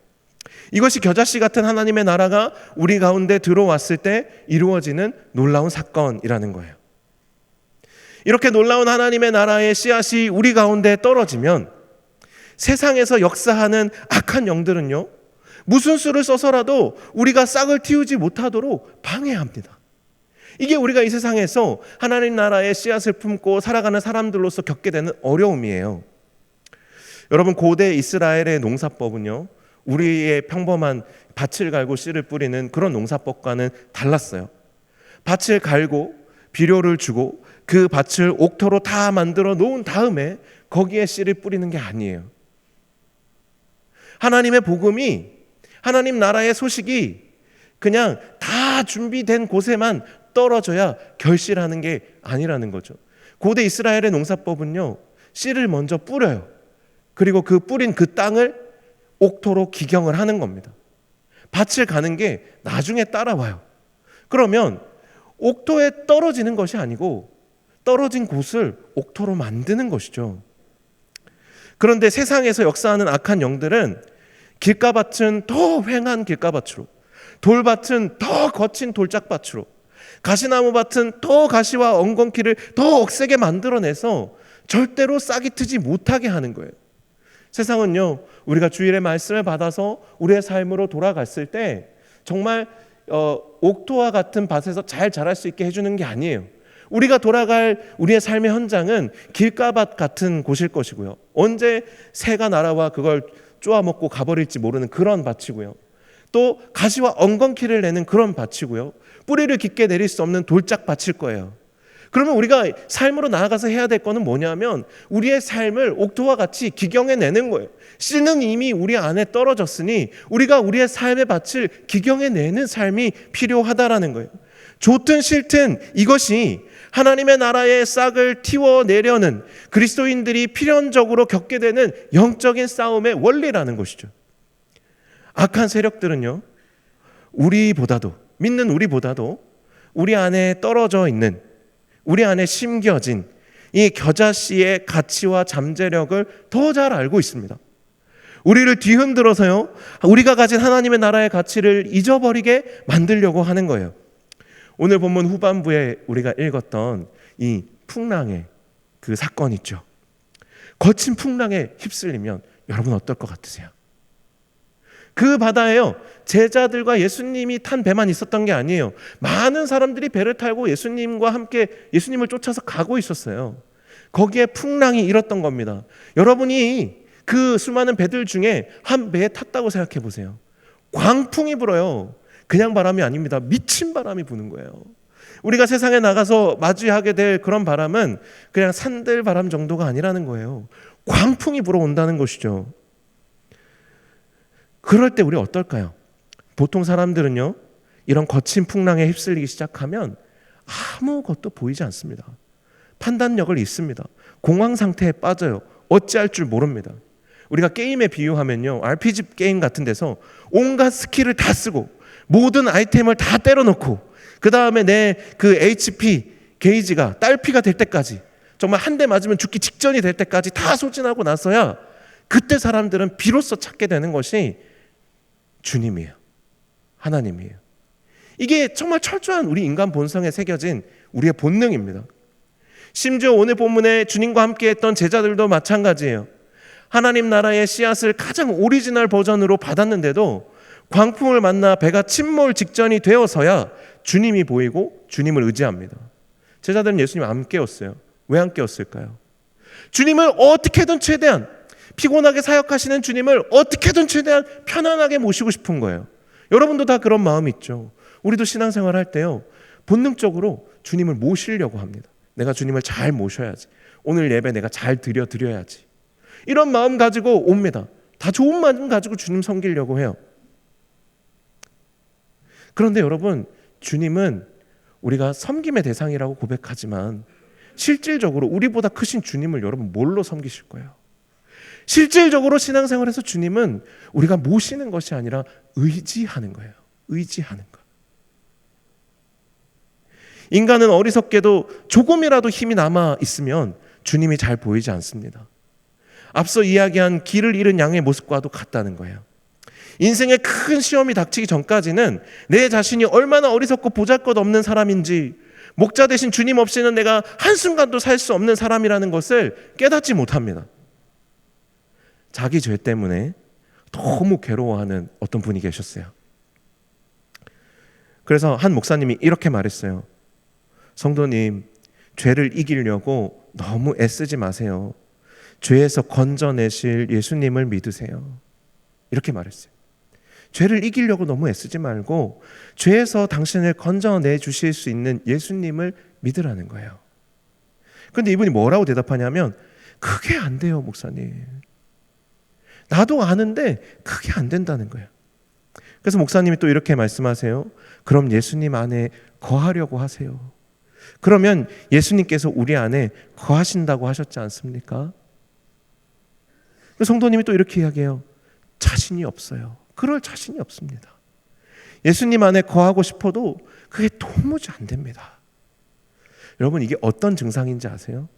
이것이 겨자씨 같은 하나님의 나라가 우리 가운데 들어왔을 때 이루어지는 놀라운 사건이라는 거예요. 이렇게 놀라운 하나님의 나라의 씨앗이 우리 가운데 떨어지면 세상에서 역사하는 악한 영들은요, 무슨 수를 써서라도 우리가 싹을 틔우지 못하도록 방해합니다. 이게 우리가 이 세상에서 하나님 나라의 씨앗을 품고 살아가는 사람들로서 겪게 되는 어려움이에요. 여러분, 고대 이스라엘의 농사법은요, 우리의 평범한 밭을 갈고 씨를 뿌리는 그런 농사법과는 달랐어요. 밭을 갈고 비료를 주고 그 밭을 옥토로 다 만들어 놓은 다음에 거기에 씨를 뿌리는 게 아니에요. 하나님의 복음이, 하나님 나라의 소식이 그냥 다 준비된 곳에만 떨어져야 결실하는 게 아니라는 거죠. 고대 이스라엘의 농사법은요, 씨를 먼저 뿌려요. 그리고 그 뿌린 그 땅을 옥토로 기경을 하는 겁니다. 밭을 가는 게 나중에 따라와요. 그러면 옥토에 떨어지는 것이 아니고 떨어진 곳을 옥토로 만드는 것이죠. 그런데 세상에서 역사하는 악한 영들은 길가밭은 더 휑한 길가밭으로, 돌밭은 더 거친 돌짝밭으로, 가시나무 밭은 더 가시와 엉겅퀴를 더 억세게 만들어내서 절대로 싹이 트지 못하게 하는 거예요. 세상은요, 우리가 주일의 말씀을 받아서 우리의 삶으로 돌아갔을 때 정말 옥토와 같은 밭에서 잘 자랄 수 있게 해주는 게 아니에요. 우리가 돌아갈 우리의 삶의 현장은 길가밭 같은 곳일 것이고요. 언제 새가 날아와 그걸 쪼아먹고 가버릴지 모르는 그런 밭이고요. 또 가시와 엉겅퀴를 내는 그런 밭이고요. 뿌리를 깊게 내릴 수 없는 돌짝밭일 거예요. 그러면 우리가 삶으로 나아가서 해야 될 거는 뭐냐면 우리의 삶을 옥토와 같이 기경해내는 거예요. 씨는 이미 우리 안에 떨어졌으니 우리가 우리의 삶의 밭을 기경해내는 삶이 필요하다라는 거예요. 좋든 싫든 이것이 하나님의 나라의 싹을 틔워내려는 그리스도인들이 필연적으로 겪게 되는 영적인 싸움의 원리라는 것이죠. 악한 세력들은요, 믿는 우리보다도 우리 안에 떨어져 있는, 우리 안에 심겨진 이 겨자씨의 가치와 잠재력을 더 잘 알고 있습니다. 우리를 뒤흔들어서요, 우리가 가진 하나님의 나라의 가치를 잊어버리게 만들려고 하는 거예요. 오늘 본문 후반부에 우리가 읽었던 이 풍랑의 그 사건 있죠. 거친 풍랑에 휩쓸리면 여러분 어떨 것 같으세요? 그 바다에요, 제자들과 예수님이 탄 배만 있었던 게 아니에요. 많은 사람들이 배를 타고 예수님과 함께 예수님을 쫓아서 가고 있었어요. 거기에 풍랑이 일었던 겁니다. 여러분이 그 수많은 배들 중에 한 배에 탔다고 생각해 보세요. 광풍이 불어요. 그냥 바람이 아닙니다. 미친 바람이 부는 거예요. 우리가 세상에 나가서 맞이하게 될 그런 바람은 그냥 산들 바람 정도가 아니라는 거예요. 광풍이 불어온다는 것이죠. 그럴 때 우리 어떨까요? 보통 사람들은요, 이런 거친 풍랑에 휩쓸리기 시작하면 아무것도 보이지 않습니다. 판단력을 잃습니다. 공황 상태에 빠져요. 어찌할 줄 모릅니다. 우리가 게임에 비유하면요, RPG 게임 같은 데서 온갖 스킬을 다 쓰고 모든 아이템을 다 때려놓고 그 다음에 내 그 HP 게이지가 딸피가 될 때까지, 정말 한 대 맞으면 죽기 직전이 될 때까지 다 소진하고 나서야 그때 사람들은 비로소 찾게 되는 것이 주님이에요. 하나님이에요. 이게 정말 철저한 우리 인간 본성에 새겨진 우리의 본능입니다. 심지어 오늘 본문에 주님과 함께 했던 제자들도 마찬가지예요. 하나님 나라의 씨앗을 가장 오리지널 버전으로 받았는데도 광풍을 만나 배가 침몰 직전이 되어서야 주님이 보이고 주님을 의지합니다. 제자들은 예수님 안 깨웠어요. 왜 안 깨웠을까요? 주님을 어떻게든 최대한, 피곤하게 사역하시는 주님을 어떻게든 최대한 편안하게 모시고 싶은 거예요. 여러분도 다 그런 마음이 있죠. 우리도 신앙생활 할 때요, 본능적으로 주님을 모시려고 합니다. 내가 주님을 잘 모셔야지. 오늘 예배 내가 잘 드려야지. 이런 마음 가지고 옵니다. 다 좋은 마음 가지고 주님 섬기려고 해요. 그런데 여러분, 주님은 우리가 섬김의 대상이라고 고백하지만 실질적으로 우리보다 크신 주님을 여러분 뭘로 섬기실 거예요? 실질적으로 신앙생활에서 주님은 우리가 모시는 것이 아니라 의지하는 거예요. 의지하는 거. 인간은 어리석게도 조금이라도 힘이 남아 있으면 주님이 잘 보이지 않습니다. 앞서 이야기한 길을 잃은 양의 모습과도 같다는 거예요. 인생의 큰 시험이 닥치기 전까지는 내 자신이 얼마나 어리석고 보잘것없는 사람인지, 목자 대신 주님 없이는 내가 한순간도 살 수 없는 사람이라는 것을 깨닫지 못합니다. 자기 죄 때문에 너무 괴로워하는 어떤 분이 계셨어요. 그래서 한 목사님이 이렇게 말했어요. 성도님, 죄를 이기려고 너무 애쓰지 마세요. 죄에서 건져내실 예수님을 믿으세요. 이렇게 말했어요. 죄를 이기려고 너무 애쓰지 말고 죄에서 당신을 건져내 주실 수 있는 예수님을 믿으라는 거예요. 그런데 이분이 뭐라고 대답하냐면, 그게 안 돼요, 목사님. 나도 아는데 그게 안 된다는 거예요. 그래서 목사님이 또 이렇게 말씀하세요. 그럼 예수님 안에 거하려고 하세요. 그러면 예수님께서 우리 안에 거하신다고 하셨지 않습니까? 성도님이 또 이렇게 이야기해요. 자신이 없어요. 그럴 자신이 없습니다. 예수님 안에 거하고 싶어도 그게 도무지 안 됩니다. 여러분, 이게 어떤 증상인지 아세요?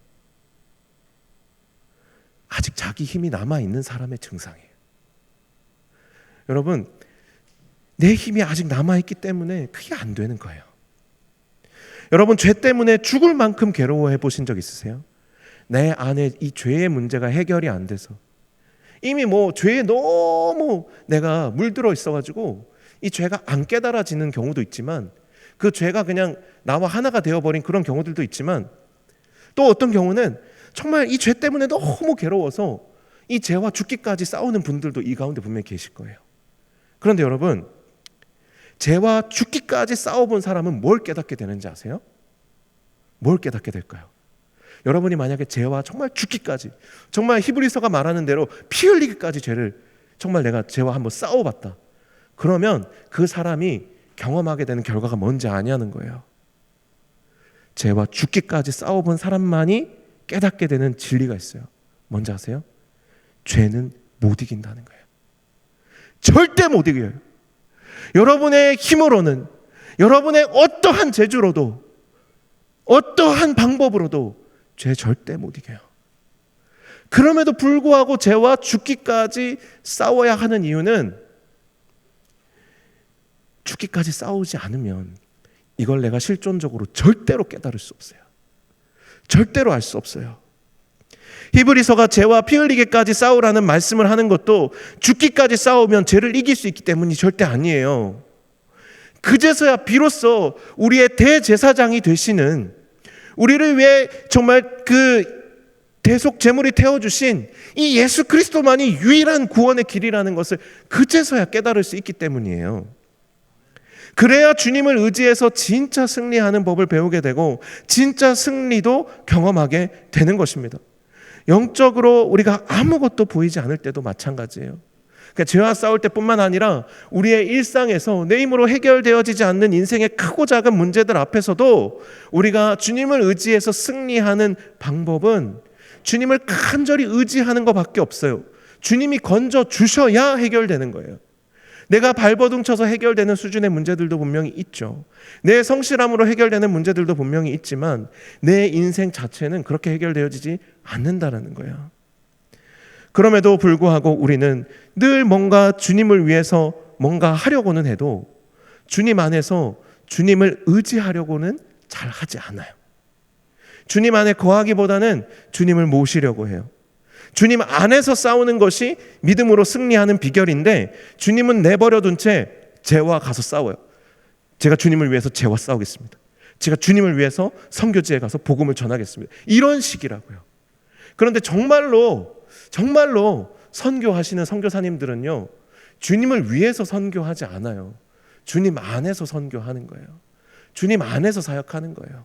아직 자기 힘이 남아있는 사람의 증상이에요. 여러분, 내 힘이 아직 남아있기 때문에 그게 안 되는 거예요. 여러분, 죄 때문에 죽을 만큼 괴로워해 보신 적 있으세요? 내 안에 이 죄의 문제가 해결이 안 돼서 이미 죄에 너무 내가 물들어 있어가지고 이 죄가 안 깨달아지는 경우도 있지만, 그 죄가 그냥 나와 하나가 되어버린 그런 경우들도 있지만, 또 어떤 경우는 정말 이 죄 때문에 너무 괴로워서 이 죄와 죽기까지 싸우는 분들도 이 가운데 분명히 계실 거예요. 그런데 여러분, 죄와 죽기까지 싸워본 사람은 뭘 깨닫게 되는지 아세요? 뭘 깨닫게 될까요? 여러분이 만약에 죄와 정말 죽기까지, 정말 히브리서가 말하는 대로 피 흘리기까지 죄를, 정말 내가 죄와 한번 싸워봤다, 그러면 그 사람이 경험하게 되는 결과가 뭔지 아냐는 거예요. 죄와 죽기까지 싸워본 사람만이 깨닫게 되는 진리가 있어요. 뭔지 아세요? 죄는 못 이긴다는 거예요. 절대 못 이겨요. 여러분의 힘으로는, 여러분의 어떠한 재주로도, 어떠한 방법으로도 죄 절대 못 이겨요. 그럼에도 불구하고 죄와 죽기까지 싸워야 하는 이유는, 죽기까지 싸우지 않으면 이걸 내가 실존적으로 절대로 깨달을 수 없어요. 절대로 알 수 없어요. 히브리서가 죄와 피 흘리기까지 싸우라는 말씀을 하는 것도 죽기까지 싸우면 죄를 이길 수 있기 때문이 절대 아니에요. 그제서야 비로소 우리의 대제사장이 되시는, 우리를 위해 정말 그 대속 제물이 태워주신 이 예수 그리스도만이 유일한 구원의 길이라는 것을 그제서야 깨달을 수 있기 때문이에요. 그래야 주님을 의지해서 진짜 승리하는 법을 배우게 되고 진짜 승리도 경험하게 되는 것입니다. 영적으로 우리가 아무것도 보이지 않을 때도 마찬가지예요. 그러니까 죄와 싸울 때뿐만 아니라 우리의 일상에서 내 힘으로 해결되어지지 않는 인생의 크고 작은 문제들 앞에서도 우리가 주님을 의지해서 승리하는 방법은 주님을 간절히 의지하는 것밖에 없어요. 주님이 건져 주셔야 해결되는 거예요. 내가 발버둥 쳐서 해결되는 수준의 문제들도 분명히 있죠. 내 성실함으로 해결되는 문제들도 분명히 있지만 내 인생 자체는 그렇게 해결되어지지 않는다는 거예요. 그럼에도 불구하고 우리는 늘 뭔가 주님을 위해서 뭔가 하려고는 해도 주님 안에서 주님을 의지하려고는 잘 하지 않아요. 주님 안에 거하기보다는 주님을 모시려고 해요. 주님 안에서 싸우는 것이 믿음으로 승리하는 비결인데, 주님은 내버려둔 채 죄와 가서 싸워요. 제가 주님을 위해서 죄와 싸우겠습니다. 제가 주님을 위해서 선교지에 가서 복음을 전하겠습니다. 이런 식이라고요. 그런데 정말로 선교하시는 선교사님들은요, 주님을 위해서 선교하지 않아요. 주님 안에서 선교하는 거예요. 주님 안에서 사역하는 거예요.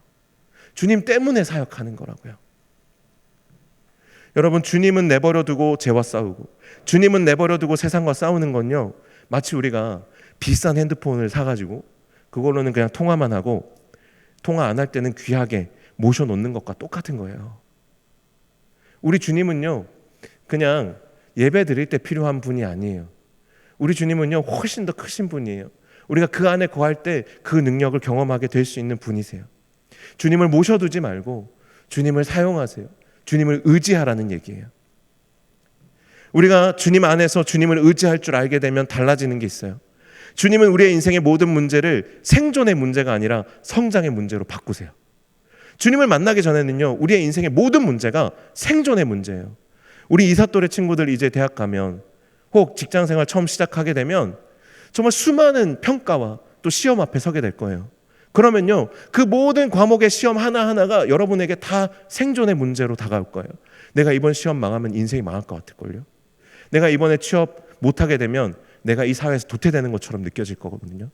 주님 때문에 사역하는 거라고요. 여러분, 주님은 내버려두고 죄와 싸우고 주님은 내버려두고 세상과 싸우는 건요, 마치 우리가 비싼 핸드폰을 사가지고 그걸로는 그냥 통화만 하고 통화 안 할 때는 귀하게 모셔놓는 것과 똑같은 거예요. 우리 주님은요, 그냥 예배 드릴 때 필요한 분이 아니에요. 우리 주님은요, 훨씬 더 크신 분이에요. 우리가 그 안에 거할 때 그 능력을 경험하게 될 수 있는 분이세요. 주님을 모셔두지 말고 주님을 사용하세요. 주님을 의지하라는 얘기예요. 우리가 주님 안에서 주님을 의지할 줄 알게 되면 달라지는 게 있어요. 주님은 우리의 인생의 모든 문제를 생존의 문제가 아니라 성장의 문제로 바꾸세요. 주님을 만나기 전에는요, 우리의 인생의 모든 문제가 생존의 문제예요. 우리 이사또래 친구들 이제 대학 가면 혹 직장생활 처음 시작하게 되면 정말 수많은 평가와 또 시험 앞에 서게 될 거예요. 그러면요, 그 모든 과목의 시험 하나하나가 여러분에게 다 생존의 문제로 다가올 거예요. 내가 이번 시험 망하면 인생이 망할 것 같을걸요. 내가 이번에 취업 못하게 되면 내가 이 사회에서 도태되는 것처럼 느껴질 거거든요.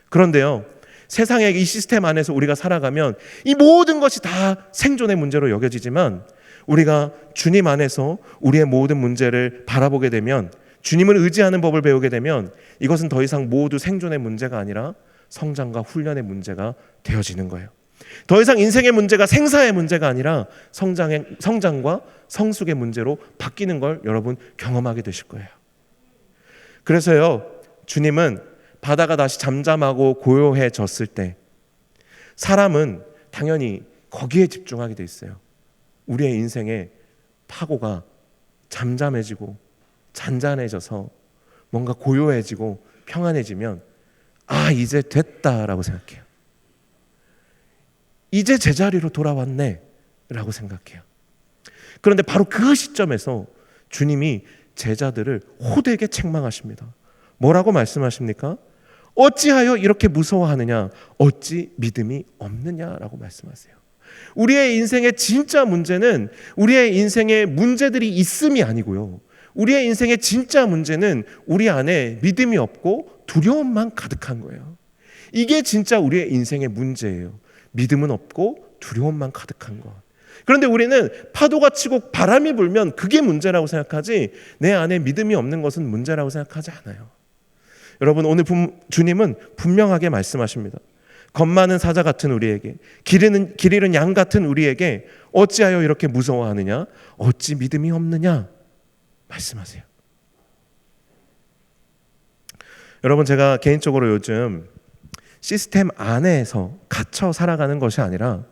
그런데요, 세상의 이 시스템 안에서 우리가 살아가면 이 모든 것이 다 생존의 문제로 여겨지지만, 우리가 주님 안에서 우리의 모든 문제를 바라보게 되면, 주님을 의지하는 법을 배우게 되면 이것은 더 이상 모두 생존의 문제가 아니라 성장과 훈련의 문제가 되어지는 거예요. 더 이상 인생의 문제가 생사의 문제가 아니라 성장과 성숙의 문제로 바뀌는 걸 여러분 경험하게 되실 거예요. 그래서요, 주님은 바다가 다시 잠잠하고 고요해졌을 때 사람은 당연히 거기에 집중하게 돼 있어요. 우리의 인생의 파고가 잠잠해지고 잔잔해져서 뭔가 고요해지고 평안해지면, 아, 이제 됐다라고 생각해요. 이제 제자리로 돌아왔네 라고 생각해요. 그런데 바로 그 시점에서 주님이 제자들을 호되게 책망하십니다. 뭐라고 말씀하십니까? 어찌하여 이렇게 무서워하느냐, 어찌 믿음이 없느냐라고 말씀하세요. 우리의 인생의 진짜 문제는 우리의 인생의 문제들이 있음이 아니고요, 우리의 인생의 진짜 문제는 우리 안에 믿음이 없고 두려움만 가득한 거예요. 이게 진짜 우리의 인생의 문제예요. 믿음은 없고 두려움만 가득한 것. 그런데 우리는 파도가 치고 바람이 불면 그게 문제라고 생각하지, 내 안에 믿음이 없는 것은 문제라고 생각하지 않아요. 여러분, 오늘 주님은 분명하게 말씀하십니다. 겁 많은 사자 같은 우리에게, 길 잃은 양 같은 우리에게 어찌하여 이렇게 무서워하느냐, 어찌 믿음이 없느냐 말씀하세요. 여러분, 제가 개인적으로 요즘 시스템 안에서 갇혀 살아가는 것이 아니라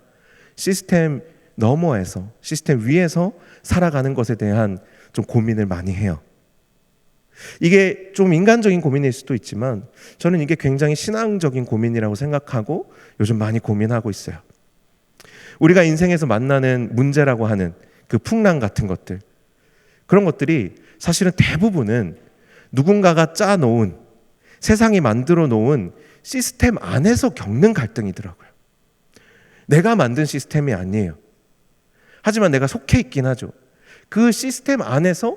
시스템 너머에서, 시스템 위에서 살아가는 것에 대한 좀 고민을 많이 해요. 이게 좀 인간적인 고민일 수도 있지만 저는 이게 굉장히 신앙적인 고민이라고 생각하고 요즘 많이 고민하고 있어요. 우리가 인생에서 만나는 문제라고 하는 그 풍랑 같은 것들, 그런 것들이 사실은 대부분은 누군가가 짜놓은, 세상이 만들어 놓은 시스템 안에서 겪는 갈등이더라고요. 내가 만든 시스템이 아니에요. 하지만 내가 속해 있긴 하죠. 그 시스템 안에서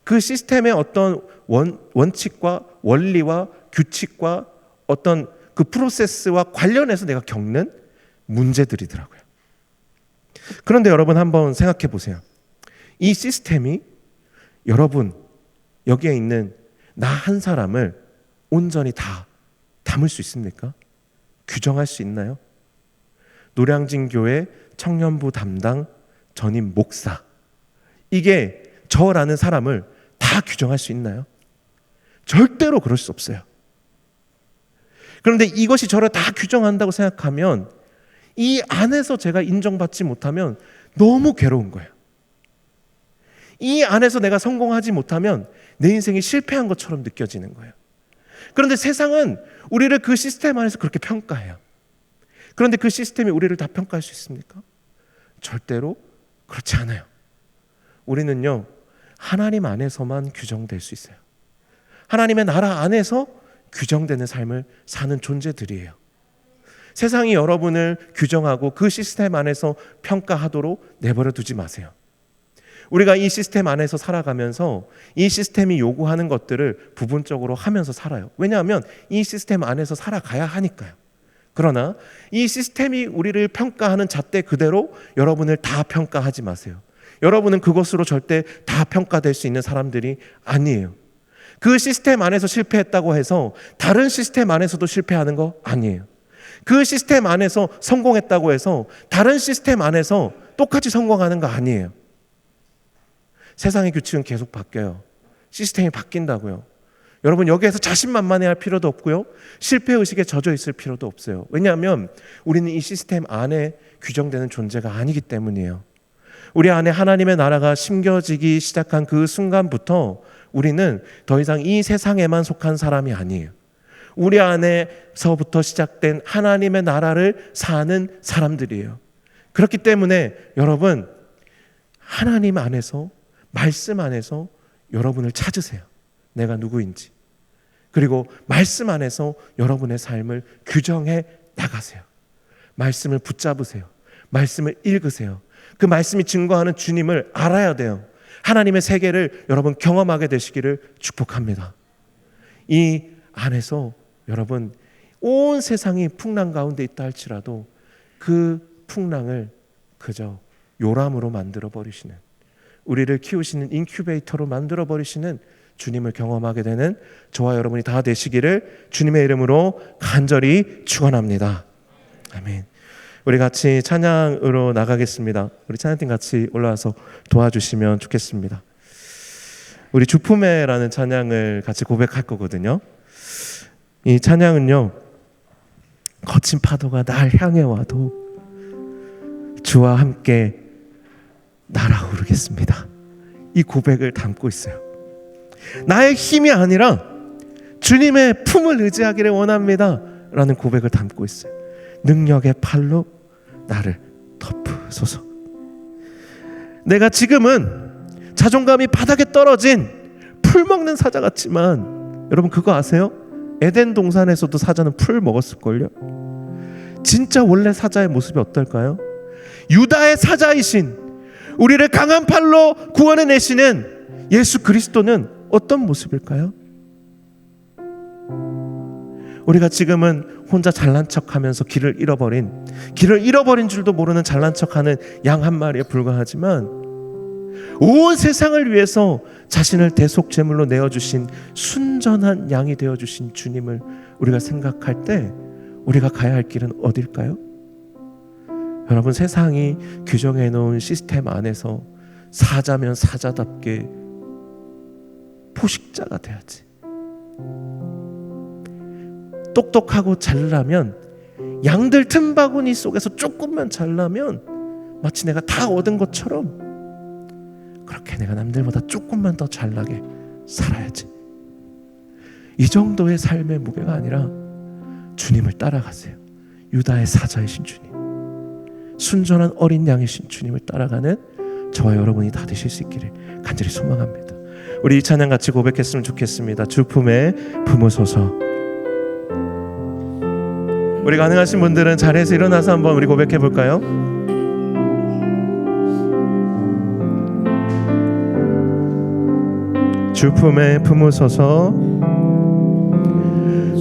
그 시스템의 어떤 원칙과 원리와 규칙과 어떤 그 프로세스와 관련해서 내가 겪는 문제들이더라고요. 그런데 여러분, 한번 생각해 보세요. 이 시스템이 여러분, 여기에 있는 나 한 사람을 온전히 다 담을 수 있습니까? 규정할 수 있나요? 노량진 교회 청년부 담당 전임 목사, 이게 저라는 사람을 다 규정할 수 있나요? 절대로 그럴 수 없어요. 그런데 이것이 저를 다 규정한다고 생각하면 이 안에서 제가 인정받지 못하면 너무 괴로운 거예요. 이 안에서 내가 성공하지 못하면 내 인생이 실패한 것처럼 느껴지는 거예요. 그런데 세상은 우리를 그 시스템 안에서 그렇게 평가해요. 그런데 그 시스템이 우리를 다 평가할 수 있습니까? 절대로 그렇지 않아요. 우리는요, 하나님 안에서만 규정될 수 있어요. 하나님의 나라 안에서 규정되는 삶을 사는 존재들이에요. 세상이 여러분을 규정하고 그 시스템 안에서 평가하도록 내버려 두지 마세요. 우리가 이 시스템 안에서 살아가면서 이 시스템이 요구하는 것들을 부분적으로 하면서 살아요. 왜냐하면 이 시스템 안에서 살아가야 하니까요. 그러나 이 시스템이 우리를 평가하는 잣대 그대로 여러분을 다 평가하지 마세요. 여러분은 그것으로 절대 다 평가될 수 있는 사람들이 아니에요. 그 시스템 안에서 실패했다고 해서 다른 시스템 안에서도 실패하는 거 아니에요. 그 시스템 안에서 성공했다고 해서 다른 시스템 안에서 똑같이 성공하는 거 아니에요. 세상의 규칙은 계속 바뀌어요. 시스템이 바뀐다고요. 여러분, 여기에서 자신만만해할 필요도 없고요, 실패의식에 젖어 있을 필요도 없어요. 왜냐하면 우리는 이 시스템 안에 규정되는 존재가 아니기 때문이에요. 우리 안에 하나님의 나라가 심겨지기 시작한 그 순간부터 우리는 더 이상 이 세상에만 속한 사람이 아니에요. 우리 안에서부터 시작된 하나님의 나라를 사는 사람들이에요. 그렇기 때문에 여러분, 하나님 안에서, 말씀 안에서 여러분을 찾으세요. 내가 누구인지. 그리고 말씀 안에서 여러분의 삶을 규정해 나가세요. 말씀을 붙잡으세요. 말씀을 읽으세요. 그 말씀이 증거하는 주님을 알아야 돼요. 하나님의 세계를 여러분 경험하게 되시기를 축복합니다. 이 안에서 여러분 온 세상이 풍랑 가운데 있다 할지라도 그 풍랑을 그저 요람으로 만들어 버리시는, 우리를 키우시는 인큐베이터로 만들어 버리시는 주님을 경험하게 되는 저와 여러분이 다 되시기를 주님의 이름으로 간절히 축원합니다. 아멘. 우리 같이 찬양으로 나가겠습니다. 우리 찬양팀 같이 올라와서 도와주시면 좋겠습니다. 우리 주품에라는 찬양을 같이 고백할 거거든요. 이 찬양은요, 거친 파도가 날 향해 와도 주와 함께 날아오르겠습니다. 이 고백을 담고 있어요. 나의 힘이 아니라 주님의 품을 의지하기를 원합니다 라는 고백을 담고 있어요. 능력의 팔로 나를 덮으소서. 내가 지금은 자존감이 바닥에 떨어진 풀 먹는 사자 같지만, 여러분 그거 아세요? 에덴 동산에서도 사자는 풀 먹었을걸요? 진짜 원래 사자의 모습이 어떨까요? 유다의 사자이신, 우리를 강한 팔로 구원해내시는 예수 그리스도는 어떤 모습일까요? 우리가 지금은 혼자 잘난 척하면서 길을 잃어버린 줄도 모르는 잘난 척하는 양 한 마리에 불과하지만, 온 세상을 위해서 자신을 대속제물로 내어주신 순전한 양이 되어주신 주님을 우리가 생각할 때 우리가 가야 할 길은 어딜까요? 여러분, 세상이 규정해 놓은 시스템 안에서 사자면 사자답게 포식자가 돼야지. 똑똑하고 잘나면, 양들 틈바구니 속에서 조금만 잘나면 마치 내가 다 얻은 것처럼 그렇게 내가 남들보다 조금만 더 잘나게 살아야지. 이 정도의 삶의 무게가 아니라 주님을 따라가세요. 유다의 사자이신 주님, 순전한 어린 양이신 주님을 따라가는 저와 여러분이 다 되실 수 있기를 간절히 소망합니다. 우리 이 찬양 같이 고백했으면 좋겠습니다. 주 품에 품으소서. 우리 가능하신 분들은 자리에서 일어나서 한번 우리 고백해 볼까요? 주 품에 품으소서.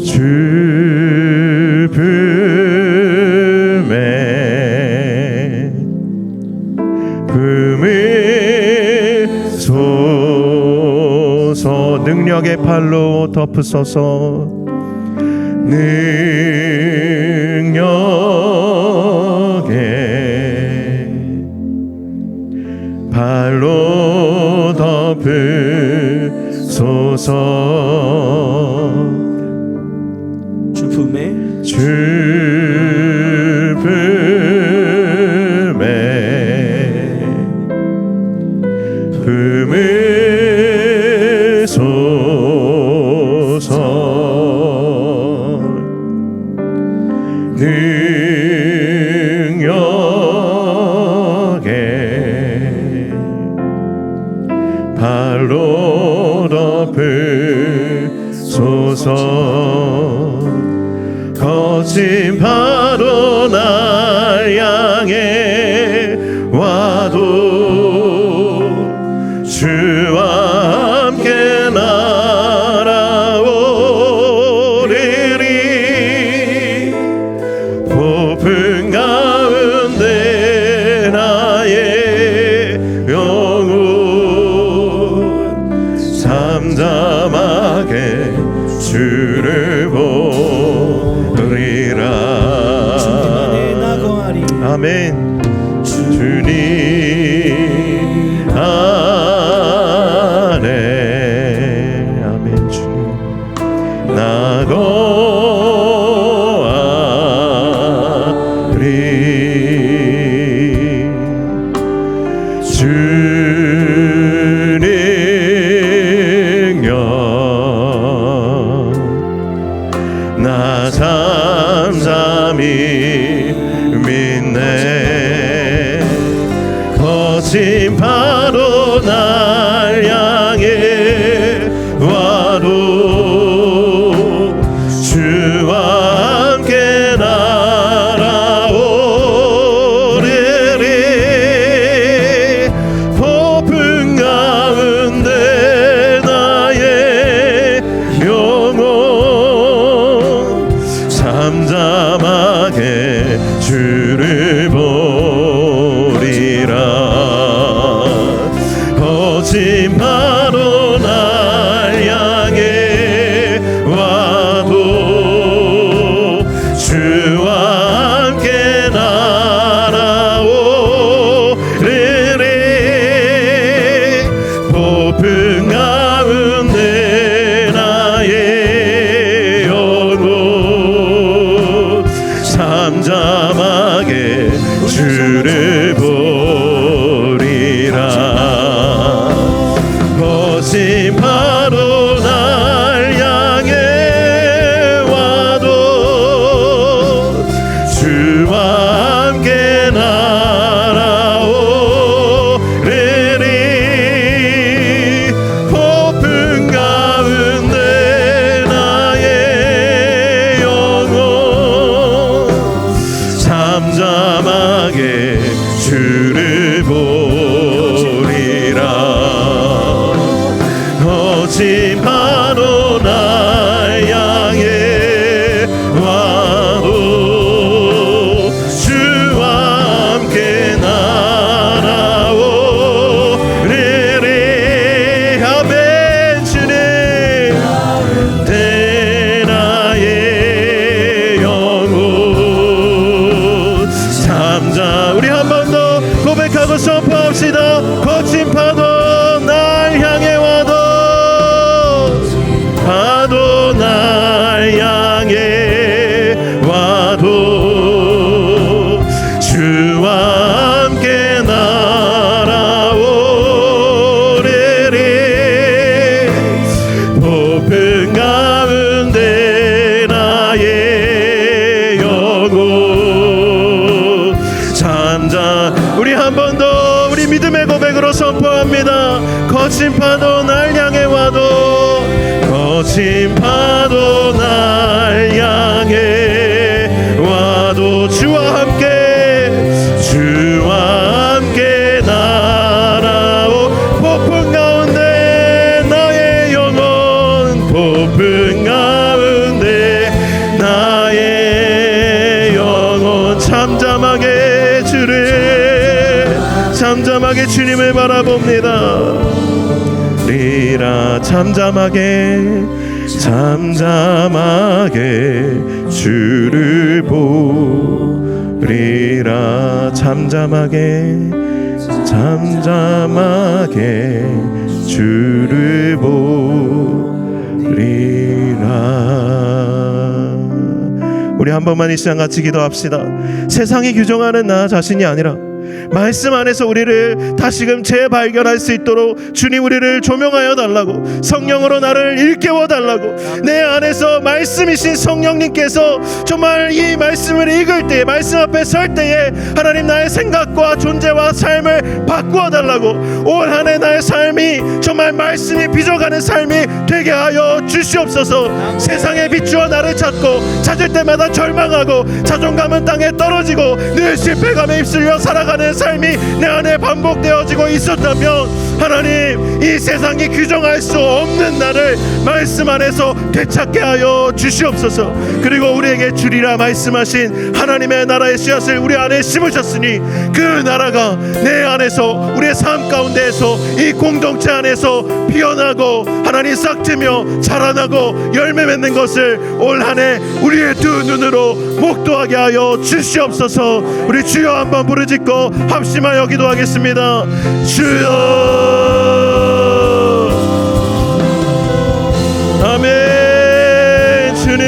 주 품에 품으소서. 능력의 팔로 덮으소서. 능력의 발로 덮으소서. 주품에 품으소서. 능력의 발로 덮으소서. 거친 파도 날 향해 와도 주와 함께 날아오르리. 폭풍 가운데 나의 영혼 잠잠하게 주를 보리라. 아멘. 주님 안에, 아멘. 주님 나고아리. 주님 영 나 잠잠히 믿네. 거친 파도 날 향해 잠잠하게 주를 보리라. 거친 파도 날 향해 와도 주와 함께 날아오리리. 아멘. 주님 내 나의 영혼 잠잠. 우리 한 번 더 고백하고 선포합시다. 거친 파도 날 향해 와도 파도 날 향해 와도 주와 함께 날아오리리. 폭풍 가운데 나의 영혼 잠잠. 우리 한 번 더 우리 믿음의 고백으로 선포합니다. 거친 파도 날 향해 와도 거친 파도 날 향해 와도 주와 함께 날아오. 폭풍 가운데 나의 영혼 폭풍 가운데 나의 영혼 잠잠하게 주님을 바라봅니다. 리라. 잠잠하게 주를 보리라. 잠잠하게 주를 보리라. 우리 한 번만 이 시간 같이 기도합시다. 세상이 규정하는 나 자신이 아니라 말씀 안에서 우리를 다시금 재발견할 수 있도록 주님 우리를 조명하여 달라고, 성령으로 나를 일깨워 달라고, 내 안에서 말씀이신 성령님께서 정말 이 말씀을 읽을 때, 말씀 앞에 설 때에 하나님 나의 생각과 존재와 삶을 바꾸어 달라고, 올 한 해 나의 삶이 정말 말씀이 빚어가는 삶이 되게 하여 주시옵소서. 세상에 비추어 나를 찾을 때마다 절망하고 자존감은 땅에 떨어지고 늘 실패감에 휩쓸려 살아가는 삶이 내 안에 반복되어지고 있었다면, 하나님 이 세상이 규정할 수 없는 나를 말씀 안에서 되찾게 하여 주시옵소서. 그리고 우리에게 주리라 말씀하신 하나님의 나라의 씨앗을 우리 안에 심으셨으니 그 나라가 내 안에서, 우리의 삶 가운데에서, 이 공동체 안에서 피어나고 하나님 싹트며 자라나고 열매 맺는 것을 올 한 해 우리의 두 눈으로 목도하게 하여 주시옵소서. 우리 주여 한번 부르짖고 합심하여 기도하겠습니다. 주여. 아멘. 주님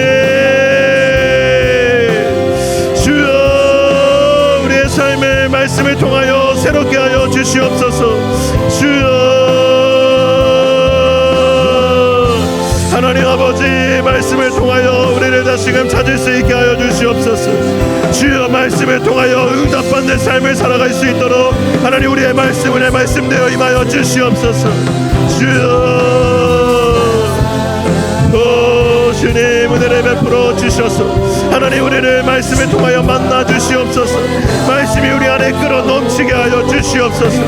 주여, 우리의 삶의 말씀을 통하여 새롭게 하여 주시옵소서. 주여. 하나님 아버지, 말씀을 통하여 우리를 다시금 찾을 수 있게 하여 주시옵소서. 주여, 말씀을 통하여 응답받는 삶을 살아갈 수 있도록 하나님 우리의 말씀을 말씀되어 임하여 주시옵소서. 주여. 주님 은혜를 베풀어 주셔서 하나님 우리를 말씀을 통하여 만나 주시옵소서. 말씀이 우리 안에 끌어 넘치게 하여 주시옵소서.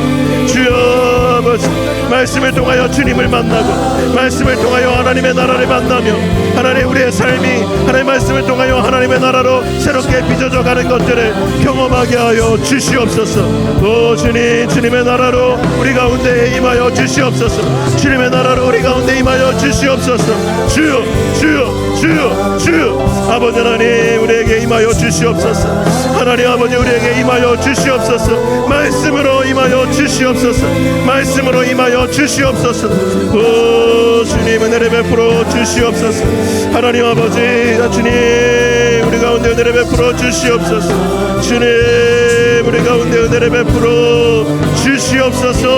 주여 아버지, 말씀을 통하여 주님을 만나고 말씀을 통하여 하나님의 나라를 만나며 하나님 우리의 삶이 하나님의 말씀을 통하여 하나님의 나라로 새롭게 빚어져 가는 것들을 경험하게 하여 주시옵소서. 오 주님, 주님의 나라로 우리 가운데 임하여 주시옵소서. 주님의 나라로 우리 가운데 임하여 주시옵소서. 주여 주여 주여 주여. 아버지 하나님 우리에게 임하여 주시옵소서. 하나님 아버지 우리에게 임하여 주시옵소서. 말씀으로 임하여 주시옵소서. 말씀으로 임하여 주시옵소서. 오 주님 은혜를 베풀어 주시옵소서. 하나님 아버지 주님 우리 가운데 은혜를 베풀어 주시옵소서. 주님 우리 가운데 은혜를 베풀어 주시옵소서.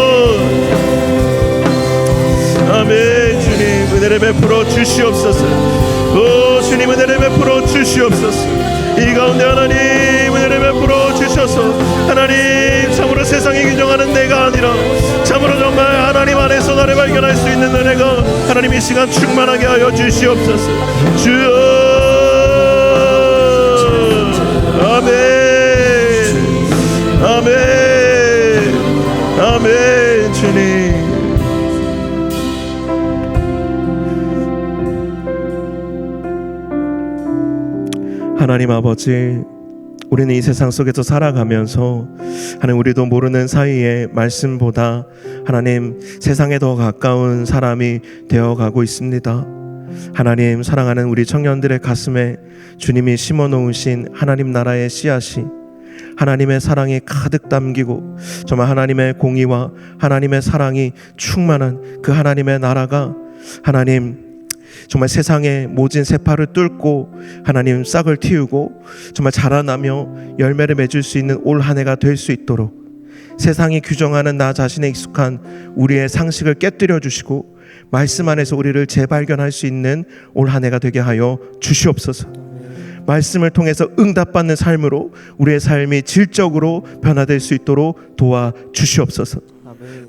아멘. 주님 은혜를 베풀어 주시옵소서. 오 주님 은혜를 베풀어 주시옵소서. 이 가운데 하나님 은혜를 베풀어 주셔서 하나님 참으로 세상이 규정하는 내가 아니라 참으로 정말 하나님 안에서 나를 발견할 수 있는 은혜가 하나님 이 시간 충만하게 하여 주시옵소서. 주여. 아멘. 하나님 아버지, 우리는 이 세상 속에서 살아가면서 하나님 우리도 모르는 사이에 말씀보다 하나님 세상에 더 가까운 사람이 되어가고 있습니다. 하나님, 사랑하는 우리 청년들의 가슴에 주님이 심어놓으신 하나님 나라의 씨앗이 하나님의 사랑이 가득 담기고 정말 하나님의 공의와 하나님의 사랑이 충만한 그 하나님의 나라가 하나님 정말 세상의 모진 세파를 뚫고 하나님 싹을 틔우고 정말 자라나며 열매를 맺을 수 있는 올 한 해가 될 수 있도록 세상이 규정하는 나 자신에 익숙한 우리의 상식을 깨뜨려 주시고 말씀 안에서 우리를 재발견할 수 있는 올 한 해가 되게 하여 주시옵소서. 말씀을 통해서 응답받는 삶으로 우리의 삶이 질적으로 변화될 수 있도록 도와 주시옵소서.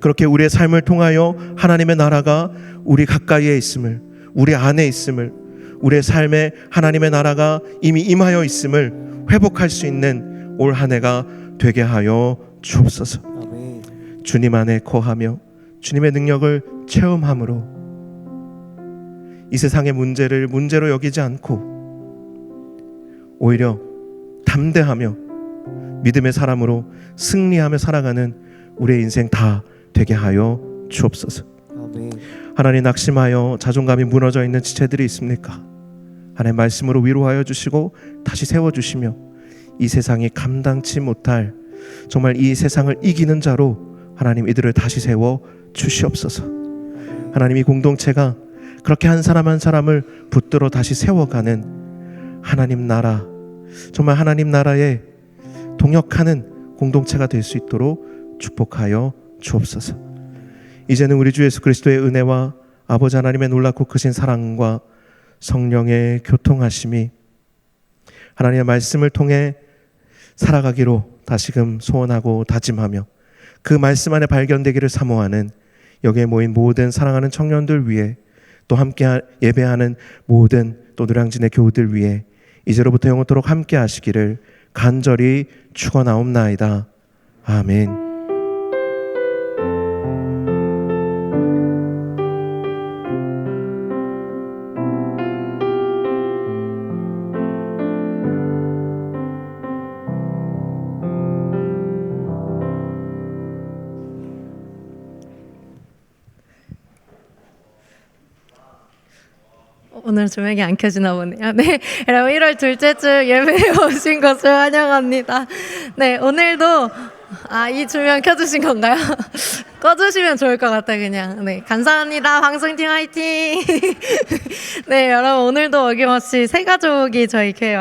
그렇게 우리의 삶을 통하여 하나님의 나라가 우리 가까이에 있음을, 우리 안에 있음을, 우리의 삶에 하나님의 나라가 이미 임하여 있음을 회복할 수 있는 올 한 해가 되게 하여 주옵소서. 주님 안에 거하며 주님의 능력을 체험함으로 이 세상의 문제를 문제로 여기지 않고 오히려 담대하며 믿음의 사람으로 승리하며 살아가는 우리의 인생 다 되게 하여 주옵소서. 하나님, 낙심하여 자존감이 무너져 있는 지체들이 있습니까? 하나님 말씀으로 위로하여 주시고 다시 세워주시며 이 세상이 감당치 못할 정말 이 세상을 이기는 자로 하나님 이들을 다시 세워 주시옵소서. 하나님, 이 공동체가 그렇게 한 사람 한 사람을 붙들어 다시 세워가는 하나님 나라, 정말 하나님 나라에 동역하는 공동체가 될 수 있도록 축복하여 주옵소서. 이제는 우리 주 예수 그리스도의 은혜와 아버지 하나님의 놀랍고 크신 사랑과 성령의 교통하심이 하나님의 말씀을 통해 살아가기로 다시금 소원하고 다짐하며 그 말씀 안에 발견되기를 사모하는 여기에 모인 모든 사랑하는 청년들 위해 또 함께 예배하는 모든 또 노량진의 교우들 위해 이제로부터 영원토록 함께 하시기를 간절히 축원하옵나이다. 아멘. 오늘 조명이 안 켜지나 보네요. 네, 여러분 1월 둘째 주 예배에 오신 것을 환영합니다. 네, 오늘도 이 조명 켜주신 건가요? 꺼주시면 좋을 것 같아요. 그냥. 네, 감사합니다. 방송팀 화이팅. 네, 여러분 오늘도 어김없이 새 가족이 저희 교회에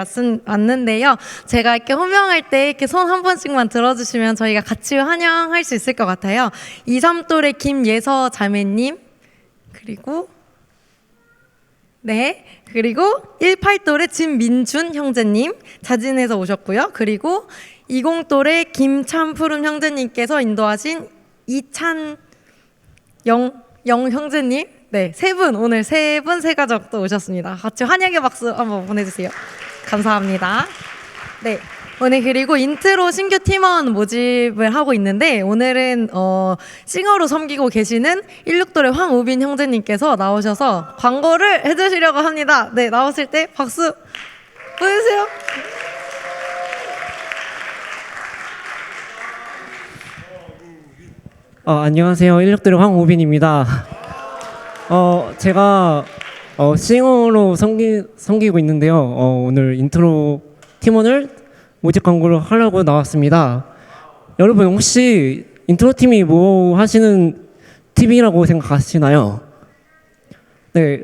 왔는데요. 제가 이렇게 호명할 때 이렇게 손 한 번씩만 들어주시면 저희가 같이 환영할 수 있을 것 같아요. 23돌의 김예서 자매님, 그리고 18돌의 진민준 형제님 자진해서 오셨고요. 그리고 20돌의 김찬푸름 형제님께서 인도하신 이찬영 형제님, 네, 세 분, 오늘 세 분 세 가족 또 오셨습니다. 같이 환영의 박수 한번 보내주세요. 감사합니다. 네. 오늘 그리고 인트로 신규 팀원 모집을 하고 있는데 오늘은 싱어로 섬기고 계시는 16돌의 황우빈 형제님께서 나오셔서 광고를 해주시려고 합니다. 네, 나오실 때 박수 보내주세요. 안녕하세요. 16돌의 황우빈입니다. 제가 싱어로 섬기고 있는데요. 오늘 인트로 팀원을 모집 광고를 하려고 나왔습니다. 여러분 혹시 인트로 팀이 뭐 하시는 팀이라고 생각하시나요? 네,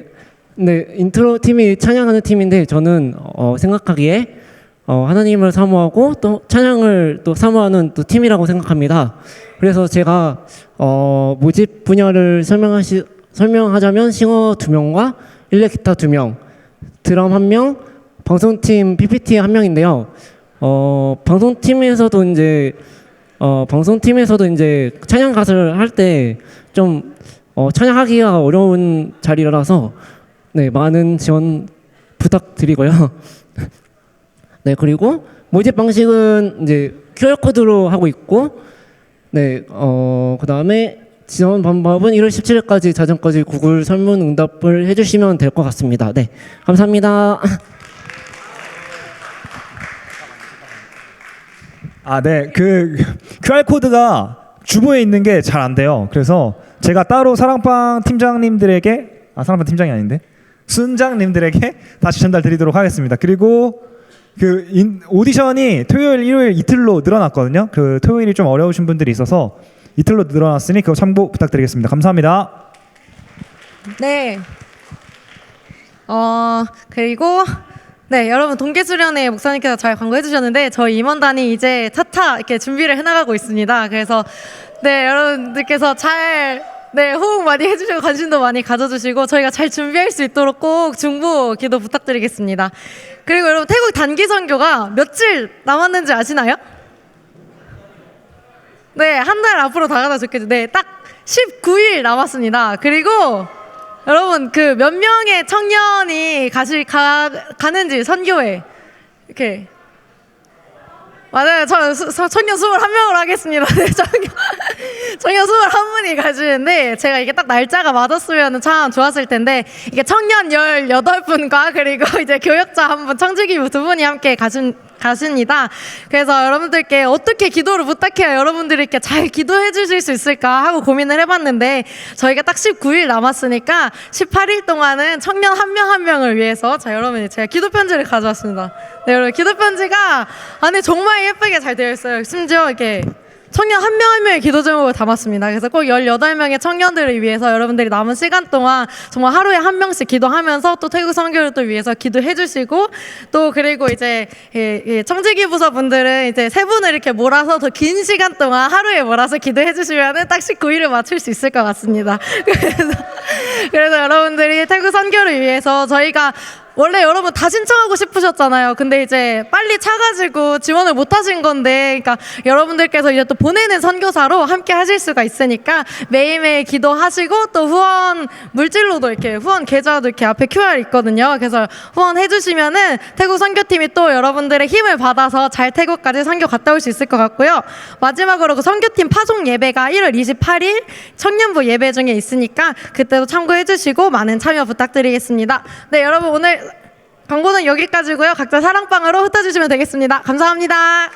인트로 팀이 찬양하는 팀인데 저는 생각하기에 하나님을 사모하고 또 찬양을 또 사모하는 또 팀이라고 생각합니다. 그래서 제가 모집 분야를 설명하자면 싱어 2명과 일렉기타 2명, 드럼 1명, 방송팀 PPT 1명인데요. 방송팀에서도 이제 찬양 가사를 할 때 좀 찬양하기가 어려운 자리라서 네, 많은 지원 부탁드리고요. 네, 그리고 모집 방식은 이제 QR 코드로 하고 있고, 네, 그다음에 지원 방법은 1월 17일까지 자정까지 구글 설문 응답을 해주시면 될 것 같습니다. 네, 감사합니다. 네. 그 QR 코드가 주보에 있는 게 잘 안 돼요. 그래서 제가 따로 사랑방 팀장님들에게 사랑방 팀장이 아닌데 순장님들에게 다시 전달드리도록 하겠습니다. 그리고 그 오디션이 토요일, 일요일 이틀로 늘어났거든요. 그 토요일이 좀 어려우신 분들이 있어서 이틀로 늘어났으니 그거 참고 부탁드리겠습니다. 감사합니다. 네. 그리고 네, 여러분 동계수련회 목사님께서 잘 광고해 주셨는데 저희 임원단이 이제 차차 이렇게 준비를 해나가고 있습니다. 그래서 네, 여러분들께서 잘 호응 많이 해주시고 관심도 많이 가져주시고 저희가 잘 준비할 수 있도록 꼭 중보 기도 부탁드리겠습니다. 그리고 여러분 태국 단기 선교가 며칠 남았는지 아시나요? 네, 한 달 앞으로 다가다 좋겠죠. 네, 딱 19일 남았습니다. 그리고 여러분 그 몇 명의 청년이 가는지 선교회 이렇게 맞아요. 저 청년 21명으로 하겠습니다. 네, 청년 21분이 가시는데 제가 이게 딱 날짜가 맞았으면 참 좋았을 텐데 이게 청년 18분과 그리고 이제 교역자 1분, 청지기부 2분이 함께 가십니다. 그래서 여러분들께 어떻게 기도를 부탁해야 여러분들이 이렇게 잘 기도해 주실 수 있을까 하고 고민을 해봤는데 저희가 딱 19일 남았으니까 18일 동안은 청년 한 명 한 명을 위해서 자 여러분 제가 기도 편지를 가져왔습니다. 네, 여러분 기도 편지가 안에 정말 예쁘게 잘 되어 있어요. 심지어 이렇게 청년 한 명 한 명의 기도 제목을 담았습니다. 그래서 꼭 18명의 청년들을 위해서 여러분들이 남은 시간 동안 정말 하루에 한 명씩 기도하면서 또 태국 선교를 또 위해서 기도해 주시고 또 그리고 이제 청지기 부서 분들은 이제 3분을 이렇게 몰아서 더 긴 시간 동안 하루에 몰아서 기도해 주시면은 딱 19일을 맞출 수 있을 것 같습니다. 그래서 여러분들이 태국 선교를 위해서 저희가 원래 여러분 다 신청하고 싶으셨잖아요. 근데 이제 빨리 차가지고 지원을 못 하신 건데, 그러니까 여러분들께서 이제 또 보내는 선교사로 함께 하실 수가 있으니까 매일매일 기도하시고 또 후원 물질로도 이렇게 후원 계좌도 이렇게 앞에 QR 있거든요. 그래서 후원해 주시면은 태국 선교팀이 또 여러분들의 힘을 받아서 잘 태국까지 선교 갔다 올 수 있을 것 같고요. 마지막으로 그 선교팀 파송 예배가 1월 28일 청년부 예배 중에 있으니까 그때도 참고해 주시고 많은 참여 부탁드리겠습니다. 네, 여러분 오늘 광고는 여기까지고요. 각자 사랑방으로 흩어주시면 되겠습니다. 감사합니다.